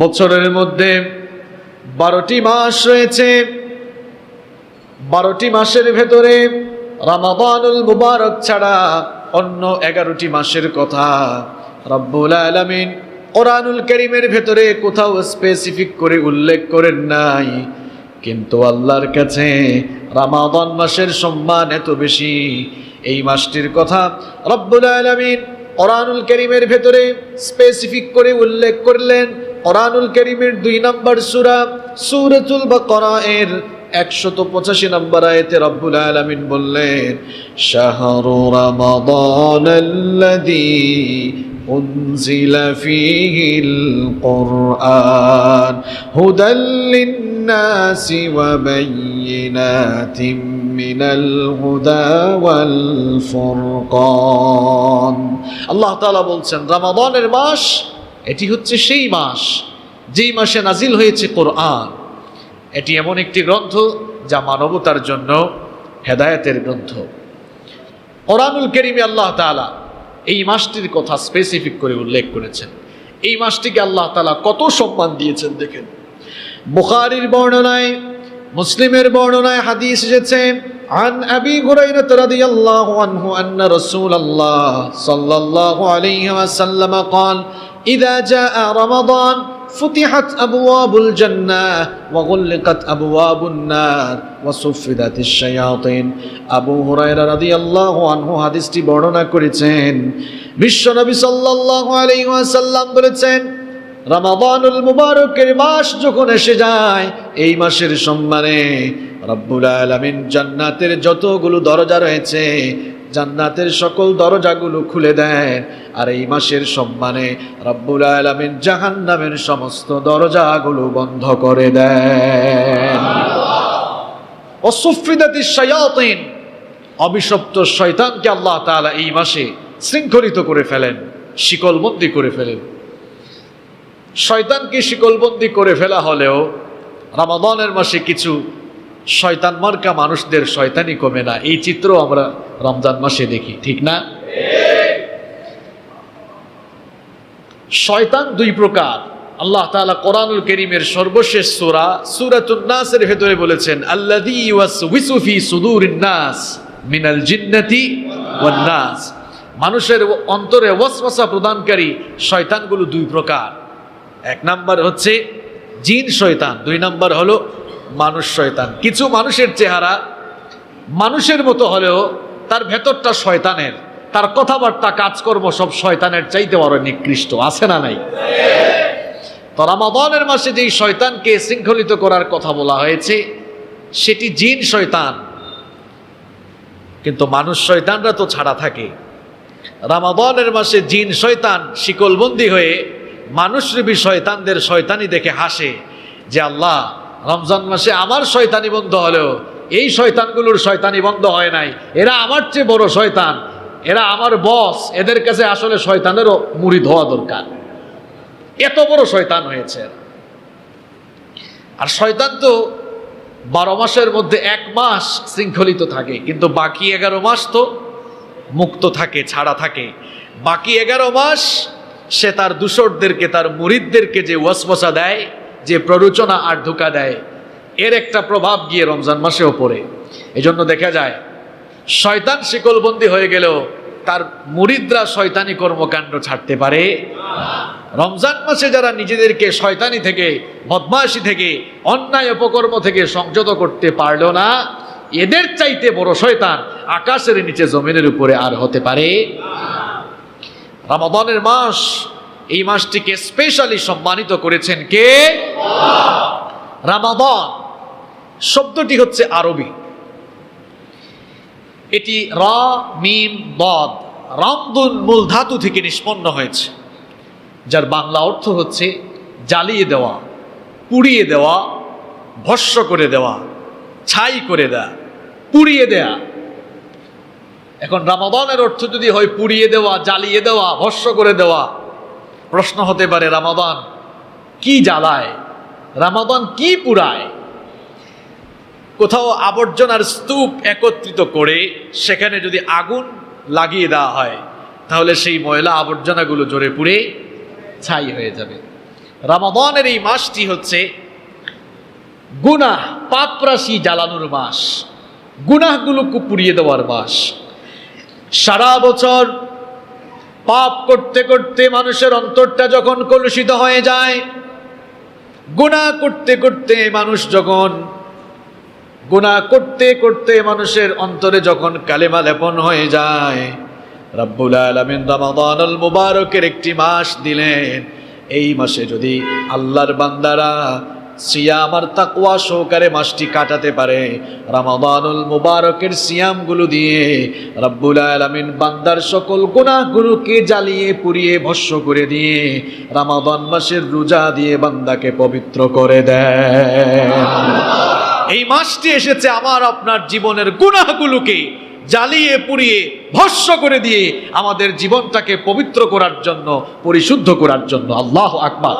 বছরের মধ্যে 12টি মাস রয়েছে। 12টি মাসের ভেতরে রমাদানুল মুবারক ছাড়া অন্য 11টি মাসের কথা রব্বুল আলামিন কোরআনুল কারীমের ভেতরে কোথাও স্পেসিফিক করে উল্লেখ করেন নাই। কিন্তু আল্লাহর কাছে রমাদান মাসের সম্মান এত বেশি, এই মাসটির কথা রব্বুল আলামিন কোরআনুল কারীমের ভেতরে স্পেসিফিক করে উল্লেখ করলেন। কোরআনুল কারীমের 2 নম্বর সূরা সূরাতুল বাকারা এর 185 নম্বর আয়াতে রব্বুল আলামিন বললেন, শাহরু রমাদানাল্লাযী উনজিলা ফীহিল কুরআন হুদাল লিন-নাসি ওয়া বায়্যিনাতিম মিনাল হুদা ওয়াল ফুরকান। আল্লাহ তাআলা বলছেন রমাদানের মাস এটি হচ্ছে সেই মাস যেই মাসে নাজিল হয়েছে কোরআন। এটি এমন একটি গ্রন্থ যা মানবতার জন্য হেদায়েতের গ্রন্থ। কোরআনুল কারীমে আল্লাহ তাআলা এই মাসটির কথা স্পেসিফিক করে উল্লেখ করেছেন। এই মাসটিকে আল্লাহ তাআলা কত সম্মান দিয়েছেন দেখেন। বুখারীর বর্ণনায়, মুসলিমের বর্ণনায় হাদিস এসেছে, عن أبي هريرة رضي الله عنه أن رسول الله صلى الله عليه وسلم قال إذا جاء رمضان فتحت أبواب الجنة وغلقت أبواب النار وصفدت الشياطين। আবু হুরায়রা রাদিয়াল্লাহু আনহু হাদিসটি বর্ণনা করেছেন। বিশ্বনবী সাল্লাল্লাহু আলাইহি ওয়াসাল্লাম বলেছেন, রমাদানুল মুবারকের মাস যখন এসে যায়, এই মাসের সম্মানে রব্বুল আলামিন জান্নাতের যতগুলো দরজা রয়েছে জান্নাতের সকল দরজাগুলো খুলে দেন। আর এই মাসের সম্মানে রব্বুল আলামিন জাহান্নামের সমস্ত দরজাগুলো বন্ধ করে দেন। ওয়াসুফিদাতিশ শায়াতিন, অভিশপ্ত শয়তানকে আল্লাহ তাআলা এই মাসে শৃঙ্খলিত করে ফেলেন, শিকলবন্দি করে ফেলেন। শয়তানকে শিকলবন্দি করে ফেলা হলেও রমাদানের মাসে কিছু শয়তান মার্কা মানুষদের শয়তানি কমে না। এই চিত্র আমরা রমজান মাসে দেখি, ঠিক না? শয়তান 2 প্রকার। আল্লাহ তাআলা কোরআনুল কারীমের সর্বশেষ সূরা সূরাতুন নাসের ভেতরে বলেছেন, আল্লাযী ইউওয়াসউইসু ফী সুদুরিন নাস মিনাল জিন্নাতি ওয়ান নাস। মানুষের অন্তরে ওয়াসওয়াসা প্রদানকারী শয়তানগুলো 2 প্রকার। 1 নাম্বার হচ্ছে জিন শয়তান, 2 নাম্বার হলো মানুষ শয়তান। কিছু মানুষের চেহারা মানুষের মতো হলেও তার ভেতরটা শয়তানের, তার কথাবার্তা কাজকর্ম সব শয়তানের চাইতে বড় নিকৃষ্ট, আছে না নাই? তো রমাদানের মাসে যেই শয়তানকে শৃঙ্খলিত করার কথা বলা হয়েছে সেটি জিন শয়তান, কিন্তু মানুষ শয়তানরা তো ছাড়া থাকে। রমাদানের মাসে জিন শয়তান শিকলবন্দি হয়ে মানুষরূপী শয়তানদের শয়তানি দেখে হাসে যে আল্লাহ, রমজান মাসে আমার শয়তানি বন্ধ হলেও এই শয়তানগুলোর শয়তানি বন্ধ হয় নাই। এরা আমার চেয়ে বড় শয়তান, এরা আমার বস, এদের কাছে আসলে শয়তানেরও মুরিদ হওয়া দরকার। এত বড় শয়তান হয়েছে। আর শয়তান তো 12 মাসের মধ্যে 1 মাস শৃঙ্খলিত থাকে, কিন্তু বাকি 11 মাস তো মুক্ত থাকে, ছাড়া থাকে। বাকি 11 মাস সে তার দূষরদেরকে, তার মুরিদদেরকে যে ওয়াসওয়াসা দেয়, যে প্ররোচনা আর ধোঁকা দেয়, এর একটা প্রভাব গিয়ে রমজান মাসেও পড়ে। এজন্য দেখা যায় শয়তান শিকলবন্দি হয়ে গেলেও তার মুরিদরা শয়তানি কর্মকাণ্ড ছাড়তে পারে। রমজান মাসে যারা নিজেদেরকে শয়তানি থেকে, বদমাশি থেকে, অন্যায় অপকর্ম থেকে সংযত করতে পারল না, এদের চাইতে বড় শয়তান আকাশের নিচে জমিনের উপরে আর হতে পারে। রমাদানের মাস, এই মাসটিকে স্পেশালি সম্মানিত করেছেন কে? রমাদান শব্দটি হচ্ছে আরবি। এটি রা মিম দদ রামদুন মূল ধাতু থেকে নিষ্পন্ন হয়েছে, যার বাংলা অর্থ হচ্ছে জ্বালিয়ে দেওয়া, পুড়িয়ে দেওয়া, ভস্ম করে দেওয়া, ছাই করে দেয়া, পুড়িয়ে দেয়া। এখন রমাদানের অর্থ যদি হয় পুড়িয়ে দেওয়া, জ্বালিয়ে দেওয়া, ভস্ম করে দেওয়া, প্রশ্ন হতে পারে রমাদান কি জ্বালায়, রমাদান কি পুড়ায়? কোথাও আবর্জনার স্তূপ একত্রিত করে সেখানে যদি আগুন লাগিয়ে দেওয়া হয় তাহলে সেই ময়লা আবর্জনাগুলো জ্বরে পুড়ে ছাই হয়ে যাবে। রমাদানের এই মাসটি হচ্ছে গুনাহ পাপরাশি জ্বালানোর মাস, গুনাহগুলোকে পুড়িয়ে দেওয়ার মাস। সারা বছর পাপ করতে করতে মানুষের অন্তরটা যখন কলুষিত হয়ে যায়, গুনাহ করতে করতে মানুষ যখন গুনাহ করতে করতে মানুষের অন্তরে যখন কালেমা লেপন হয়ে যায়, রব্বুল আলামিন রমাদানুল মুবারকের একটি মাস দিলেন। এই মাসে যদি আল্লাহর বান্দারা সিয়াম আর তাকওয়া সহকারে মাসটি কাটাতে পারে, রমাদানুল মুবারকের সিয়ামগুলো দিয়ে রব্বুল আলামিন বান্দার সকল গুনাহগুলোকে জ্বালিয়ে পুড়িয়ে ভস্ম করে দিয়ে রমাদান মাসের রোজা দিয়ে বান্দাকে পবিত্র করে দেন। এই মাসটি এসেছে আমার আপনার জীবনের গুনাহগুলোকে জ্বালিয়ে পুড়িয়ে ভস্ম করে দিয়ে আমাদের জীবনটাকে পবিত্র করার জন্য, পরিশুদ্ধ করার জন্য। আল্লাহু আকবার।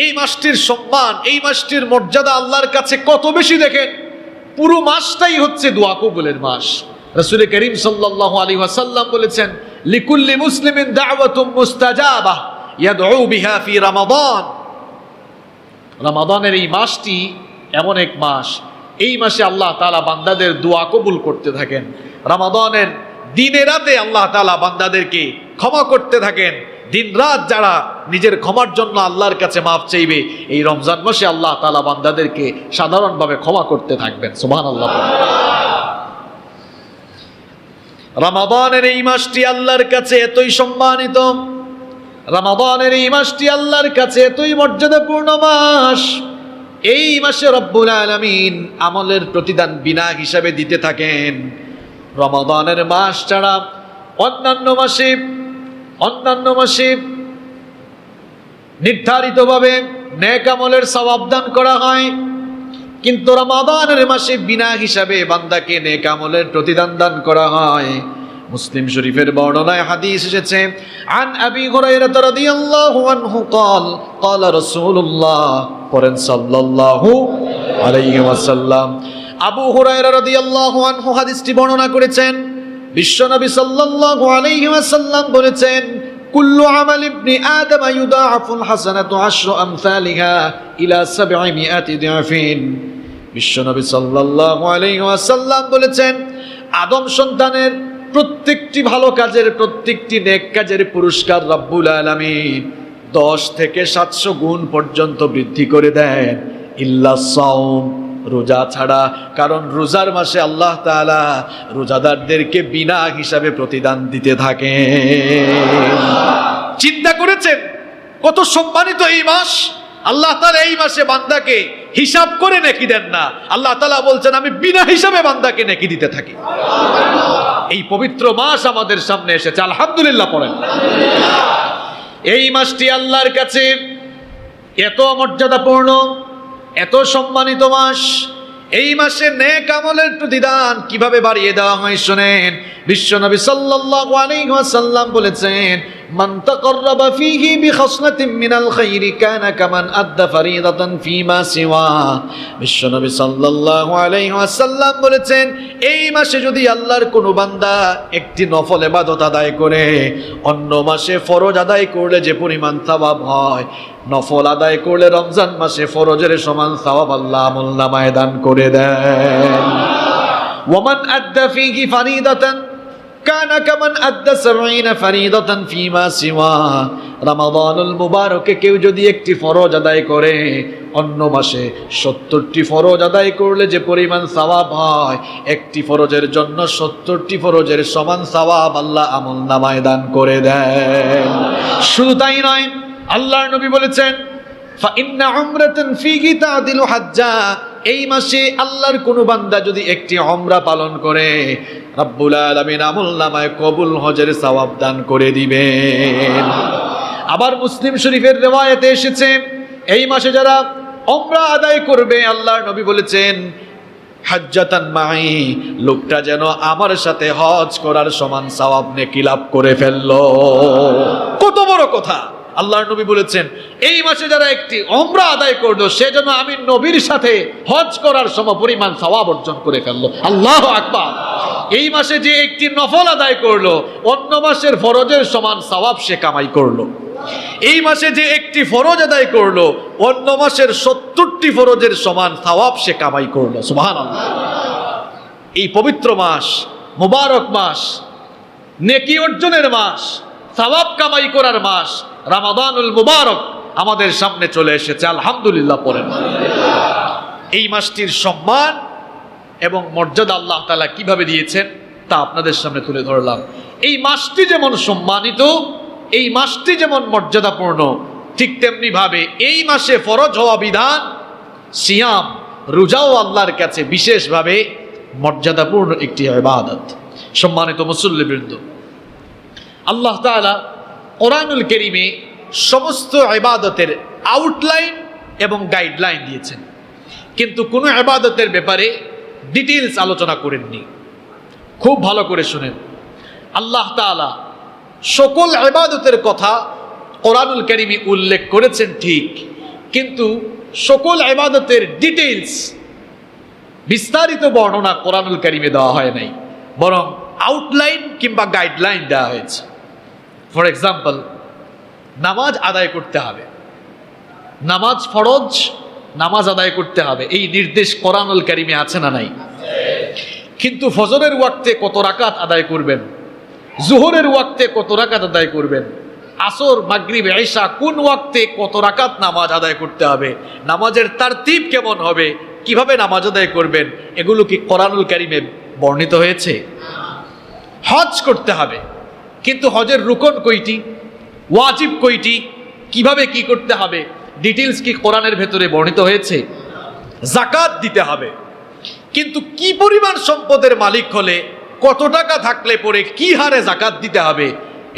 এই মাসটির সম্মান, এই মাসটির মর্যাদা আল্লাহর কাছে কত বেশি দেখেন। পুরো মাসটাই হচ্ছে দোয়া কবুলের মাস। রাসূল করিম সাল্লাল্লাহু আলাইহি ওয়াসাল্লাম বলেছেন, লিকুল্লি মুসলিমিন দাওয়াতুম মুস্তাজাবাহ ইয়াদউ বিহা ফি রমাদান। রমাদানের এই মাসটি এমন এক মাস, এই মাসে আল্লাহ তাআলা বান্দাদের দোয়া কবুল করতে থাকেন। রমাদানের দিনে রাতে আল্লাহ তাআলা বান্দাদেরকে ক্ষমা করতে থাকেন। দিন রাত যারা নিজের ক্ষমার জন্য আল্লাহর কাছে মাফ চাইবে, এই রমজান মাসে আল্লাহ তাআলা বান্দাদেরকে সাধারণভাবে ক্ষমা করতে থাকবেন। সুবহানাল্লাহ। রমাদানের এই মাসটি আল্লাহর কাছে এতই সম্মানিত, রমাদানের এই মাসটি আল্লাহর কাছে এতই মর্যাদাপূর্ণ মাস। এই মাসে রব্বুল আলামিন আমলের প্রতিদান বিনা হিসাবে দিতে থাকেন। রমাদানের মাস ছাড়া অন্যান্য মাসে নির্ধারিতভাবে নেক আমলের সওয়াব দান করা হয়, কিন্তু রমাদানের মাসে বিনা হিসাবে বান্দাকে নেক আমলের প্রতিদান দান করা হয়। মুসলিম শরীফের বর্ণনায় হাদিস এসেছে, আন আবি হুরায়রা রাদিয়াল্লাহু আনহু قال قال رسول الله পড়েন সাল্লাল্লাহু আলাইহি ওয়াসাল্লাম। আবু হুরায়রা রাদিয়াল্লাহু আনহু হাদিসটি বর্ণনা করেছেন। বিশ্বনবী সাল্লাল্লাহু আলাইহি ওয়াসাল্লাম বলেছেন, কুল্লু আমাল ইবনি আদম ইউদাআফুল হাসানাতু আশরু আমসালিহা ইলা 700 দিআফিন। বিশ্বনবী সাল্লাল্লাহু আলাইহি ওয়াসাল্লাম বলেছেন, আদম সন্তানের প্রত্যেকটি ভালো কাজের, প্রত্যেকটি নেক কাজের পুরস্কার রব্বুল আলামিন 10 থেকে 700 গুণ পর্যন্ত বৃদ্ধি করে দেন, ইল্লা সাওম, রোজা ছাড়া। কারণ রোজার মাসে আল্লাহ তাআলা রোজাদারদেরকে বিনা হিসাবে প্রতিদান দিতে থাকেন। চিন্তা করেছেন কত সম্মানিত এই মাস। আল্লাহ তাআলা এই মাসে বান্দাকে হিসাব করে নেকি দেন না, আল্লাহ তাআলা বলছেন আমি বিনা হিসাবে বান্দাকে নেকি দিতে থাকি। এই পবিত্র মাস আমাদের সামনে এসেছে, আলহামদুলিল্লাহ পড়েন। এই মাসটি আল্লাহর কাছে এত মর্যাদাপূর্ণ, এত সম্মানিত মাস। এই মাসে নেক আমলের প্রতিদান কিভাবে বাড়িয়ে দেওয়া হয় শুনেন। বিশ্বনবী সাল্লাল্লাহু আলাইহি ওয়াসাল্লাম বলেছেন, মান তাকাররাবা ফীহি বিখাসলাতিন মিনাল খাইরি কানা কামান আদ্দা ফরিদাতান ফীমা সিওয়া। বিশ্বনবী সাল্লাল্লাহু আলাইহি ওয়াসাল্লাম বলেছেন, এই মাসে যদি আল্লাহর কোনো বান্দা একটি নফল ইবাদত আদায় করে, অন্য মাসে ফরজ আদায় করলে যে পরিমাণ সওয়াব হয়, নফল আদায় করলে রমজান মাসে ফরজের সমান সওয়াব আল্লাহ আমলনামায় দান করে দেন। ওয়ামান আদ্দা ফীহি ফরিদাতান কানা কামান আদ্দা 70 ফরিদাতান ফীমা সিওয়া। রমাদানুল মুবারকে কেউ যদি একটি ফরজ আদায় করে, অন্য মাসে 70টি ফরজ আদায় করলে যে পরিমাণ সওয়াব হয়, একটি ফরজের জন্য 70টি ফরজের সমান সওয়াব আল্লাহ আমলনামায় দান করে দেন। শুধু তাই নয়, আল্লাহর নবী বলেছেন, ফা ইন্না উমরাতান ফীহি তা'দিলু হাজ্জা। এই মাসে আল্লাহর কোন বান্দা যদি একটি উমরা পালন করে, রব্বুল আলামিন আমলনামায় কবুল হজের সওয়াব দান করে দিবেন। আবার মুসলিম শরীফের riwayate এসেছে, এই মাসে যারা উমরা আদায় করবে, আল্লাহর নবী বলেছেন, হাজ্জাতান মাই, লোকটা যেন আমার সাথে হজ করার সমান সওয়াব নেকি লাভ করে ফেললো। কত বড় কথা! আল্লাহর নবী বলেছেন, এই মাসে যারা একটি উমরা আদায় করলো, সে যেন আমি নবীর সাথে হজ করার সমপরিমাণ সওয়াব অর্জন করে ফেললো। আল্লাহু আকবার! এই মাসে যে একটি নফল আদায় করলো, অন্য মাসের ফরজের সমান সওয়াব সে কামাই করলো। এই মাসে যে একটি ফরজ আদায় করলো, অন্য মাসের 70টি ফরজের সমান সওয়াব সে কামাই করলো। সুবহানাল্লাহ। এই পবিত্র মাস, মুবারক মাস, নেকি অর্জনের মাস, সওয়াব কামাই করার মাস রমাদানুল মুবারক আমাদের সামনে চলে এসেছে। আলহামদুলিল্লাহ পড়েন। এই মাসটির সম্মান এবং মর্যাদা আল্লাহ তাআলা কিভাবে দিয়েছেন তা আপনাদের সামনে তুলে ধরলাম। এই মাসটি যেমন সম্মানিত, এই মাসটি যেমন মর্যাদাপূর্ণ, ঠিক তেমনি ভাবে এই মাসে ফরজ হওয়া বিধান সিয়াম, রোজাও আল্লাহর কাছে বিশেষভাবে মর্যাদাপূর্ণ একটি ইবাদত। সম্মানিত মুসল্লিবৃন্দ, আল্লাহ তাআলা কোরআনুল কারীমে সমস্ত ইবাদতের আউটলাইন এবং গাইডলাইন দিয়েছেন, কিন্তু কোনো ইবাদতের ব্যাপারে ডিটেইলস আলোচনা করেননি। খুব ভালো করে শুনেন, আল্লাহ তাআলা সকল ইবাদতের কথা কোরআনুল কারীমে উল্লেখ করেছেন ঠিক, কিন্তু সকল ইবাদতের ডিটেইলস, বিস্তারিত বর্ণনা কোরআনুল কারীমে দেওয়া হয় নাই, বরং আউটলাইন কিংবা গাইডলাইন দেওয়া হয়েছে। ফর এক্সাম্পল, নামাজ আদায় করতে হবে, নামাজ ফরজ, নামাজ আদায় করতে হবে, এই নির্দেশ কোরআনুল কারীমে আছে না নাই? কিন্তু ফজরের ওয়াক্তে কত রাকাত আদায় করবেন, জোহরের ওয়াক্তে কত রাকাত আদায় করবেন, আসর, মাগরিব, ইশা কোন ওয়াক্তে কত রাকাত নামাজ আদায় করতে হবে, নামাজের তারতিব কেমন হবে, কিভাবে নামাজ আদায় করবেন, এগুলো কি কোরআনুল কারীমে বর্ণিত হয়েছে? হজ করতে হবে, কিন্তু হজের রুকন কয়টি, ওয়াজিব কয়টি, কিভাবে কি করতে হবে, ডিটেইলস কি কোরআনের ভেতরে বর্ণিত হয়েছে? যাকাত দিতে হবে, কিন্তু কি পরিমাণ সম্পদের মালিক হলে, কত টাকা থাকলে পরে কি হারে যাকাত দিতে হবে,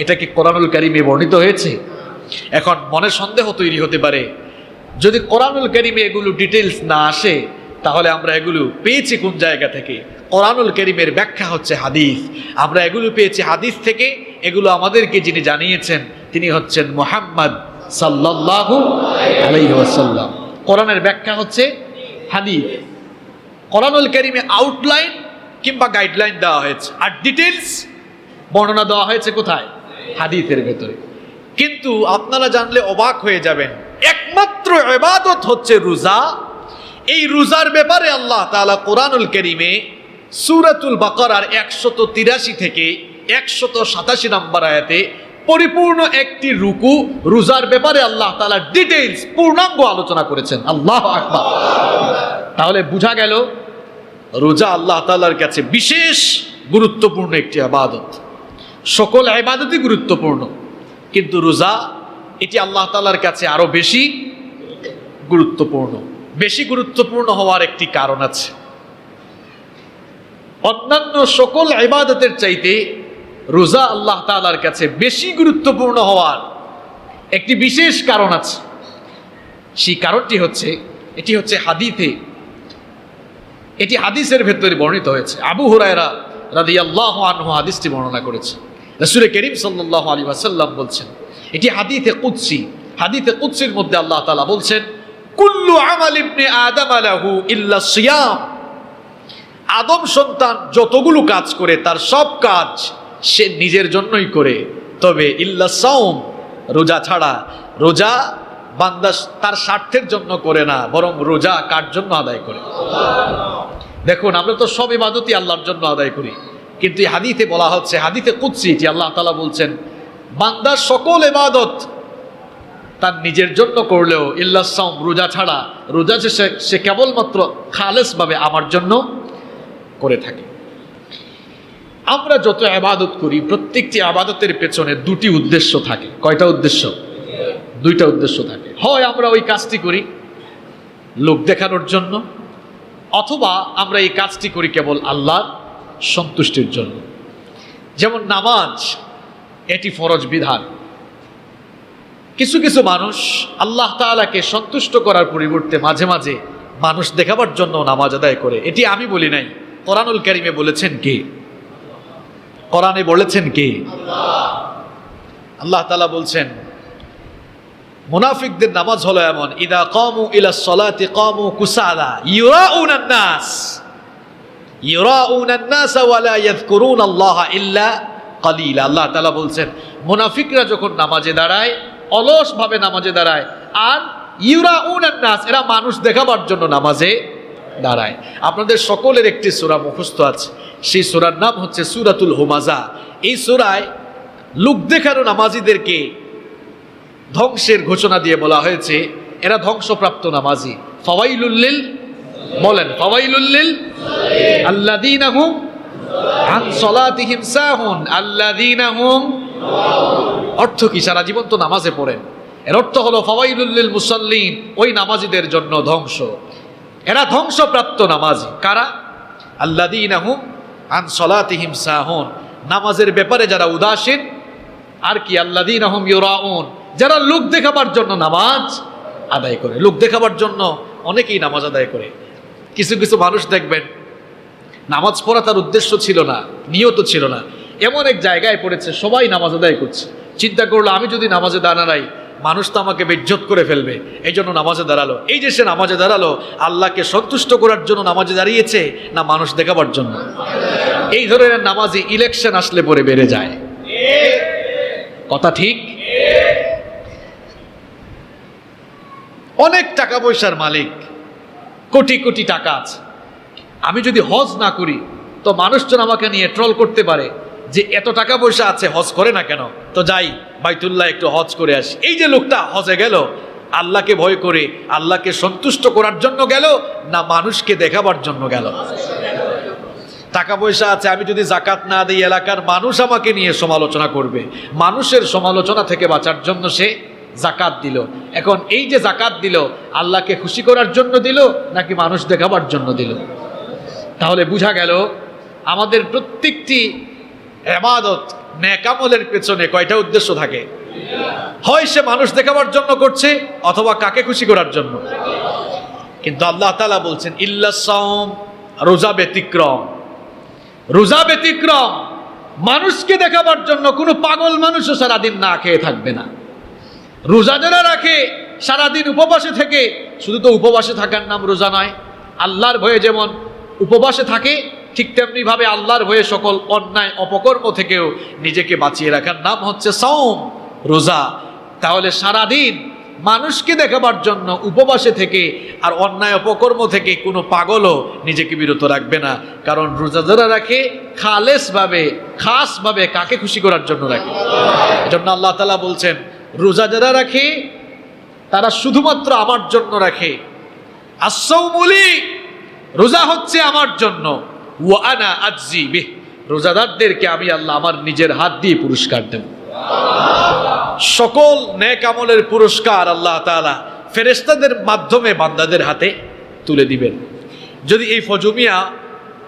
এটা কি কোরআনুল কারীমে বর্ণিত হয়েছে? এখন মনে সন্দেহ তৈরি হতে পারে, যদি কোরআনুল কারীমে এগুলো ডিটেইলস না আসে, তাহলে আমরা এগুলো পেয়েছি কোন জায়গা থেকে? কোরআনুল কারীমের ব্যাখ্যা হচ্ছে হাদিস, আমরা এগুলো পেয়েছি হাদিস থেকে। এগুলো আমাদেরকে যিনি জানিয়েছেন তিনি হচ্ছেন মুহাম্মদ সাল্লাল্লাহু আলাইহি ওয়াসাল্লাম। কোরআনের ব্যাখ্যা হচ্ছে হাদিস। কোরআনুল কারীমে আউটলাইন কিংবা গাইডলাইন দেওয়া হয়েছে, আর ডিটেইলস বর্ণনা দেওয়া হয়েছে কোথায়? হাদিসের ভেতরে। কিন্তু আপনারা জানলে অবাক হয়ে যাবেন, একমাত্র ইবাদত হচ্ছে রোজা। এই রোজার ব্যাপারে আল্লাহ তাআলা কোরআনুল কারীমে সূরাতুল বাকারার 183 থেকে 187 নম্বর আয়াতে পরিপূর্ণ একটি রুকু রোজার ব্যাপারে আল্লাহ তাআলা ডিটেইলস পূর্ণাঙ্গ আলোচনা করেছেন। আল্লাহু আকবার। তাহলে বোঝা গেল রোজা আল্লাহ তাআলার কাছে বিশেষ গুরুত্বপূর্ণ একটি ইবাদত। সকল ইবাদতই গুরুত্বপূর্ণ, কিন্তু রোজা এটি আল্লাহ তাআলার কাছে আরো বেশি গুরুত্বপূর্ণ। বেশি গুরুত্বপূর্ণ হওয়ার একটি কারণ আছে। অন্যান্য সকল ইবাদতের চাইতে রোজা আল্লাহ তাআলার কাছে বেশি গুরুত্বপূর্ণ হওয়ার একটি বিশেষ কারণ আছে। সেই কারণটি হচ্ছে, এটি হচ্ছে হাদিসে, এটি হাদিসের ভেতরে বর্ণিত হয়েছে। আবু হুরায়রা রাদিয়াল্লাহু আনহু হাদিসটি বর্ণনা করেছে। রাসূল করিম সাল্লাল্লাহু আলাইহি ওয়াসাল্লাম বলছেন, এটি হাদিসে কুদসি। হাদিসে কুদসির মধ্যে আল্লাহ তাআলা বলছেন, কুল্লু আমাল ইবনে আদম লাহু ইল্লা সিয়াম। আদম সন্তান যতগুলো কাজ করে তার সব কাজ সে নিজের জন্যই করে, তবে ইল্লা সাওম, রোজা ছাড়া। রোজা বান্দা তার স্বার্থের জন্য করে না, বরং রোজা কার জন্য আদায় করে? দেখুন, আমরা তো সব ইবাদতই আল্লাহর জন্য আদায় করি, কিন্তু এই হাদিসে বলা হচ্ছে, হাদিসে কুদসি, যে আল্লাহ তাআলা বলছেন বান্দার সকল ইবাদত তার নিজের জন্য করলেও ইল্লা সাওম, রোজা ছাড়া, রোজা সে কেবলমাত্র খালেসভাবে আমার জন্য করে থাকে। আমরা যত ইবাদত করি, প্রত্যেকটি ইবাদতের পেছনে দুটি উদ্দেশ্য থাকে। কয়টা উদ্দেশ্য? দুইটা উদ্দেশ্য থাকে। হয় আমরা ওই কাজটি করি লোক দেখানোর জন্য, অথবা আমরা এই কাজটি করি কেবল আল্লাহর সন্তুষ্টির জন্য। যেমন নামাজ, এটি ফরজ বিধান। কিছু কিছু মানুষ আল্লাহ তাআলাকে সন্তুষ্ট করার পরিবর্তে মাঝে মাঝে মানুষ দেখাবার জন্য নামাজ আদায় করে। এটি আমি বলি নাই, কোরআনুল কারীমে বলেছেন কে? কোরআনে বলেছেন কে? আল্লাহ তাআলা বলছেন, মুনাফিকদের নামাজ হলো এমন, ইদা কামু ইলাস সালাতি কামু কুসালা ইউরাউনান নাস ওয়া লা ইয়াযকুরুনাল্লাহা ইল্লা কালিলা। আল্লাহ তাআলা বলছেন, মুনাফিকরা যখন নামাজে দাঁড়ায় অলসভাবে নামাজে দাঁড়ায়। আর ইউরাউনান নাস, এরা মানুষ দেখাবার জন্য নামাজে দাঁড়ায়। আপনাদের সকলের একটি সূরা মুখস্থ আছে, সেই সূরার নাম হচ্ছে সূরাতুল হুমাযা। এই সূরায় লোক দেখানো নামাজিদেরকে ধ্বংসের ঘোষণা দিয়ে বলা হয়েছে এরা ধ্বংসপ্রাপ্ত নামাজি। ফাওয়াইলুল লিল, বলেন ফাওয়াইলুল লিল আল্লাযীনা হুম আন সালাতিহিম সাহুন, আল্লাযীনা হুম, অর্থ কি? সারা জীবন তো নামাজে পড়েন, এর অর্থ হলো ফাওয়াইলুল লিল মুসাল্লিন, ওই নামাজিদের জন্য ধ্বংস। এরা ধ্বংসপ্রাপ্ত নামাজি কারা? আল্লাযীনা হুম আন সালাতিহিম সাহুন, নামাজের ব্যাপারে যারা উদাসীন। আর কি? আল্লাযীনা হুম ইউরাউন, যারা লোক দেখাবার জন্য নামাজ আদায় করে। লোক দেখাবার জন্য অনেকেই নামাজ আদায় করে। কিছু কিছু মানুষ দেখবেন নামাজ পড়া তার উদ্দেশ্য ছিল না, নিয়ত ছিল না, এমন এক জায়গায় পড়েছে সবাই নামাজ আদায় করছে, চিন্তা করলো আমি যদি নামাজে দাঁড়াই মানুষ তো আমাকে বেইজ্জত করে ফেলবে, এই জন্য নামাজে দাঁড়ালো। এই যে সে নামাজে দাঁড়ালো, আল্লাহকে সন্তুষ্ট করার জন্য নামাজে দাঁড়িয়েছে না মানুষ দেখাবার জন্য? এই ধরনের নামাজি ইলেকশন আসলে পরে বেড়ে যায়। কথা ঠিক? অনেক টাকা পয়সার মালিক, কোটি কোটি টাকা আছে, আমি যদি হজ না করি তো মানুষজন আমাকে নিয়ে ট্রল করতে পারে যে এত টাকা পয়সা আছে হজ করে না কেন, তো যাই বাইতুল্লাহ একটু হজ করে আসি। এই যে লোকটা হজে গেল আল্লাহকে ভয় করে, আল্লাহকে সন্তুষ্ট করার জন্য গেল না মানুষকে দেখাবার জন্য গেল? টাকা পয়সা আছে, আমি যদি যাকাত না দিই এলাকার মানুষ আমাকে নিয়ে সমালোচনা করবে, মানুষের সমালোচনা থেকে বাঁচার জন্য সে যাকাত দিল। এখন এই যে যাকাত দিল, আল্লাহকে খুশি করার জন্য দিল নাকি মানুষ দেখাবার জন্য দিল? তাহলে বোঝা গেল আমাদের প্রত্যেকটি ইবাদত নেক আমলের পেছনে কয়টা উদ্দেশ্য থাকে? হয় সে মানুষ দেখাবার জন্য করছে অথবা কাকে খুশি করার জন্য। কিন্তু আল্লাহ তাআলা বলছেন ইল্লাস সাওম, রোজা ব্যতিক্রম। রোজা ব্যতিক্রম, মানুষকে দেখাবার জন্য কোনো পাগল মানুষও সারাদিন না খেয়ে থাকবে না। রোজা যারা রাখে সারাদিন উপবাসে থেকে, শুধু তো উপবাসে থাকার নাম রোজা নয়, আল্লাহর ভয়ে যেমন উপবাসে থাকে ঠিক তেমনি ভাবে আল্লাহর ভয়ে সকল অন্যায় অপকর্ম থেকেও নিজেকে বাঁচিয়ে রাখার নাম হচ্ছে সাওম, রোজা। তাহলে সারাদিন মানুষকে দেখাবার জন্য উপবাসে থেকে আর অন্যায় অপকর্ম থেকে কোনো পাগলও নিজেকে বিরত রাখবে না, কারণ রোজা যারা রাখে খাসভাবে কাকে খুশি করার জন্য রাখে। এজন্য আল্লাহ তাআলা বলছেন রোজা যারা রাখে তারা শুধুমাত্র আমার জন্য রাখে। আস-সাওমুলি, রোজা হচ্ছে আমার জন্য, ওয়া আনা আজজি বিহ, রোজাদারদেরকে আমি আল্লাহ আমার নিজের হাত দিয়ে পুরস্কার দেব। সকল নেক আমলের পুরস্কার আল্লাহ তাআলা ফেরেশতাদের মাধ্যমে বান্দাদের হাতে তুলে দিবেন। যদি এই ফজুমিয়া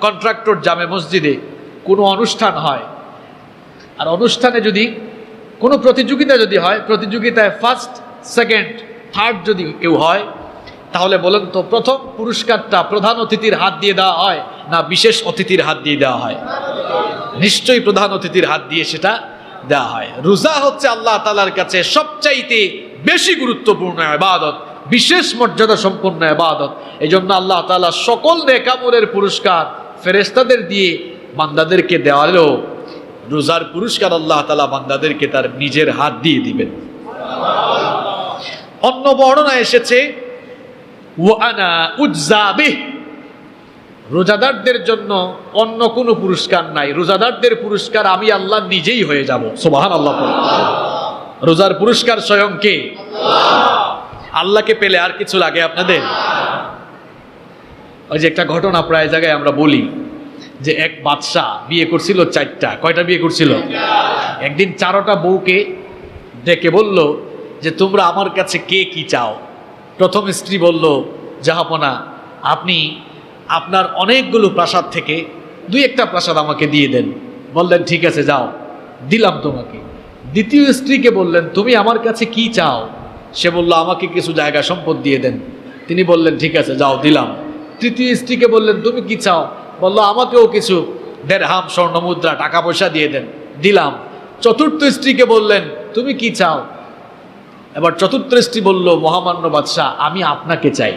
কন্ট্রাক্টর জামে মসজিদে কোনো অনুষ্ঠান হয়, আর অনুষ্ঠানে যদি কোনো প্রতিযোগিতা যদি হয়, প্রতিযোগিতায় ফার্স্ট সেকেন্ড থার্ড যদি কেউ হয়, তাহলে বলেন তো প্রথম পুরস্কারটা প্রধান অতিথির হাত দিয়ে দেওয়া হয় না বিশেষ অতিথির হাত দিয়ে দেওয়া হয়? নিশ্চয়ই প্রধান অতিথির হাত দিয়ে সেটা দেওয়া হয়। রোজা হচ্ছে আল্লাহ তাআলার কাছে সবচাইতে বেশি গুরুত্বপূর্ণ ইবাদত, বিশেষ মর্যাদা সম্পন্ন ইবাদত। এই জন্য আল্লাহ তাআলা সকল নেক আমলের পুরস্কার ফেরেশতাদের দিয়ে বান্দাদেরকে দেওয়ালেও রোজার পুরস্কার আল্লাহ তাআলা বান্দাদেরকে তার নিজের হাত দিয়ে দিবেন। অন্য বর্ণনা এসেছে ওয়া আনা উজ্জা বিহ, রোজাদারদের জন্য অন্য কোনো পুরস্কার নাই, রোজাদারদের পুরস্কার আমি আল্লাহ নিজেই হয়ে যাব। সুবহানাল্লাহ। রোজার পুরস্কার স্বয়ং কে? আল্লাহকে পেলে আর কিছু লাগে আপনাদের? ওই যে একটা ঘটনা প্রায় জায়গায় আমরা বলি যে এক বাদশা বিয়ে করছিল চারটা। কয়টা বিয়ে করছিল? একদিন চারটা বউকে ডেকে বলল যে তোমরা আমার কাছে কে কি চাও? প্রথম স্ত্রী বলল জাহাপনা, আপনি আপনার অনেকগুলো প্রাসাদ থেকে দুই একটা প্রাসাদ আমাকে দিয়ে দেন। বললেন ঠিক আছে যাও, দিলাম তোমাকে। দ্বিতীয় স্ত্রীকে বললেন তুমি আমার কাছে কি চাও? সে বলল আমাকে কিছু জায়গা সম্পদ দিয়ে দেন। তিনি বললেন ঠিক আছে যাও, দিলাম। তৃতীয় স্ত্রীকে বললেন তুমি কি চাও? বলল আমাকেও কিছু দেড়হাম স্বর্ণ মুদ্রা টাকা পয়সা দিয়ে দেন, দিলাম। চতুর্থ স্ত্রীকে বললেন তুমি কি চাও? এবার চতুর্থ স্ত্রী বলল মহামান্য বাদশাহ আমি আপনাকে চাই।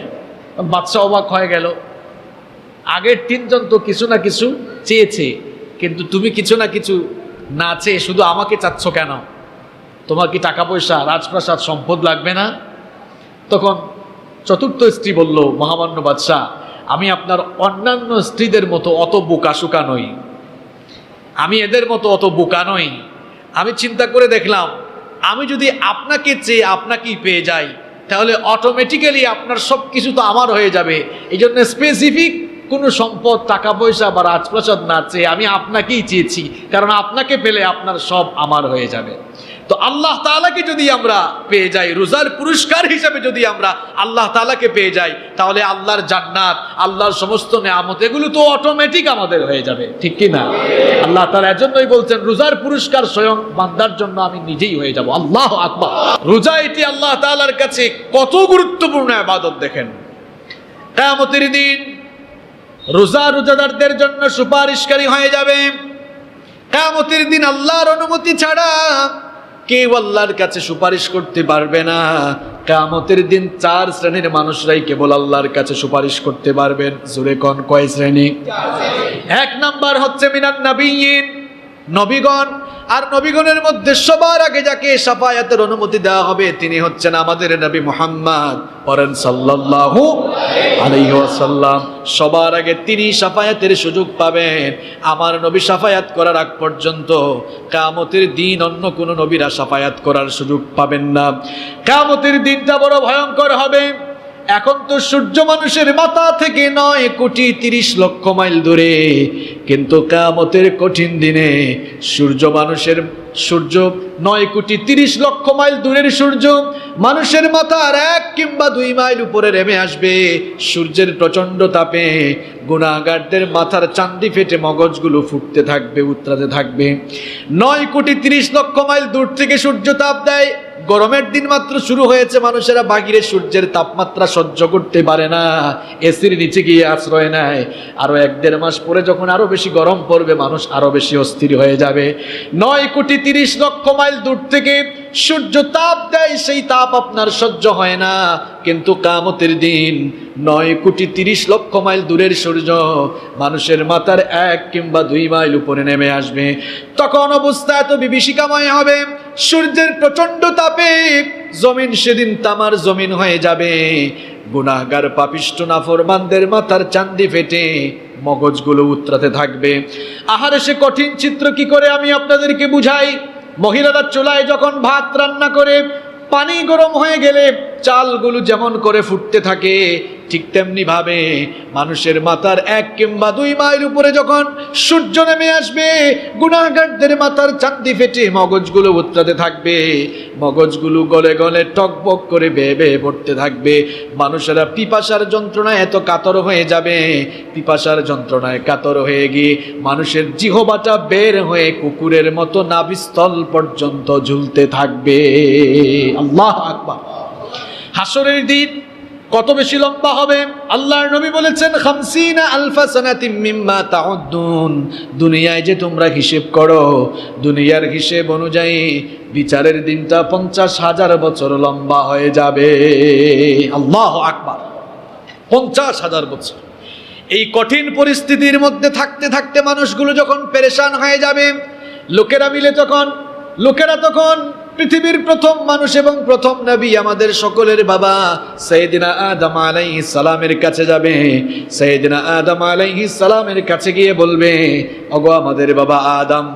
বাদশাহ অবাক হয়ে গেল, আগের তিনজন তো কিছু না কিছু চেয়েছে, কিন্তু তুমি কিছু না কিছু না চেয়ে শুধু আমাকে চাচ্ছ কেন? তোমার কি টাকা পয়সা, রাজপ্রাসাদ, সম্পদ লাগবে না? তখন চতুর্থ স্ত্রী বলল, মহামান্য বাদশাহ, আমি আপনার অন্যান্য স্ত্রীদের মতো অত বোকাশোকা নই, আমি এদের মতো অত বোকা নই। আমি চিন্তা করে দেখলাম, আমি যদি আপনাকে চেয়ে আপনাকেই পেয়ে যাই, তাহলে অটোমেটিক্যালি আপনার সব কিছু তো আমার হয়ে যাবে। এই জন্য স্পেসিফিক কোনো সম্পদ, টাকা পয়সা বা রাজপ্রাসাদ না চেয়ে আমি আপনাকেই চেয়েছি, কারণ আপনাকে পেলে আপনার সব আমার হয়ে যাবে। তো আল্লাহ তাআলাকে যদি আমরা পেয়ে যাই, রোজার পুরস্কার হিসেবে যদি আমরা আল্লাহ তাআলাকে পেয়ে যাই, তাহলে আল্লাহর জান্নাত, আল্লাহর সমস্ত নেয়ামত, এগুলো তো অটোমেটিক আমাদের হয়ে যাবে, ঠিক কি না? আল্লাহ তাআলা এজন্যই বলছেন, রোজার পুরস্কার স্বয়ং বান্দার জন্য আমি নিজেই হয়ে যাব। আল্লাহু আকবার। রোজা এটি আল্লাহ তাআলার কাছে কত গুরুত্বপূর্ণ ইবাদত দেখেন। কিয়ামতের দিন রোজা রোজাদারদের জন্য সুপারিশকারী হয়ে যাবে। কিয়ামতের দিন আল্লাহর অনুমতি ছাড়া কেউ আল্লাহর কাছে সুপারিশ করতে পারবে না। কিয়ামতের দিন 4 শ্রেণীর মানুষরাই কেবল আল্লাহর কাছে সুপারিশ করতে পারবেন। জোরে কোন কয় শ্রেণী? 1 নাম্বার হচ্ছে মিনান নবিয়্যিন, নবীগণ। আর নবীগণের মধ্যে সবার আগে যাকে শাফায়াতের অনুমতি দেওয়া হবে তিনি হচ্ছেন আমাদের নবী মুহাম্মদ, পড়েন সাল্লাল্লাহু আলাইহি ওয়াসাল্লাম। সবার আগে তিনি শাফায়াতের সুযোগ পাবেন। আমার নবী শাফায়াত করার আগ পর্যন্ত কিয়ামতের দিন অন্য কোনো নবীরা শাফায়াত করার সুযোগ পাবেন না। কিয়ামতের দিনটা বড় ভয়ঙ্কর হবে। এখন তো সূর্য মানুষের মাথা থেকে 9,30,00,000 মাইল দূরে, কিন্তু কিয়ামতের কঠিন দিনে সূর্য 9,30,00,000 মাইল দূরের সূর্য মানুষের মাথার 1 কিংবা 2 মাইল উপরে নেমে আসবে। সূর্যের প্রচন্ড তাপে গুনাহগারদের মাথার চান্দি ফেটে মগজগুলো ফুটতে থাকবে, উতরাতে থাকবে। 9,30,00,000 মাইল দূর থেকে সূর্য তাপ দেয়। গরমের দিন মাত্র শুরু হয়েছে, মানুষেরা বাহিরে সূর্যের তাপমাত্রা সহ্য করতে পারে না, এসির নিচে গিয়ে আশ্রয় নেয়। আরো 1-1.5 মাস পরে যখন আরো বেশি গরম পড়বে, মানুষ আরো বেশি অস্থির হয়ে যাবে। 9,30,00,000 মাইল দূর থেকে সূর্য তাপ দেয়, সেই তাপ আপনার সহ্য হয় না। কিন্তু কিয়ামতের দিন 9,30,00,000 মাইল দূরের সূর্য মানুষের মাথার 1 কিংবা 2 মাইল উপরে নেমে আসবে। তখন অবস্থা এত বিভীষিকাময় হবে, সূর্যের প্রচন্ড তাপে জমিন সেদিন তামার জমিন হয়ে যাবে। গুনাহগার পাপিষ্ঠ নাফরমানদের মাথার চান্দি ফেটে মগজগুলো উতরাতে থাকবে। আহারে সে কঠিন চিত্র কি করে আমি আপনাদেরকে বুঝাই। মহিলারা চুলায় যখন ভাত রান্না করে, পানি গরম হয়ে গেলে চালগুলো যেমন করে ফুটতে থাকে, ঠিক তেমনি ভাবে মানুষের মাথার 1 কিংবা 2 মাইল উপরে যখন সূর্য নেমে আসবে, গুনাহগারদের মাথার চান্দি ফেটে মগজগুলো উতরাতে থাকবে। মগজগুলো গলে গলে টকবক করে বেয়ে বেয়ে পড়তে থাকবে। মানুষেরা পিপাসার যন্ত্রণায় এত কাতর হয়ে যাবে, পিপাসার যন্ত্রণায় কাতর হয়ে গিয়ে মানুষের জিহবাটা বের হয়ে কুকুরের মতো নাভিস্থল পর্যন্ত ঝুলতে থাকবে। আল্লাহু আকবার। হাসরের দিন কত বেশি লম্বা হবে। আল্লাহর নবী বলেছেন, 50,000 সানাতিম মিম্মা তাউদ্দুন। দুনিয়ায় যে তোমরা হিসেব করো, দুনিয়ার হিসেব অনুযায়ী বিচারের দিনটা 50,000 বছর লম্বা হয়ে যাবে। আল্লাহু আকবার। 50,000 বছর। এই কঠিন পরিস্থিতির মধ্যে থাকতে থাকতে মানুষগুলো যখন পেরেশান হয়ে যাবে, লোকেরা তখন পৃথিবীর প্রথম মানুষ এবং প্রথম নবী আমাদের সকলের বাবা সাইয়েদিনা আদম আলাইহিস সালামের কাছে যাবে। সাইয়েদিনা আদম আলাইহিস সালামের কাছে গিয়ে বলবে, ওগো আমাদের বাবা আদম,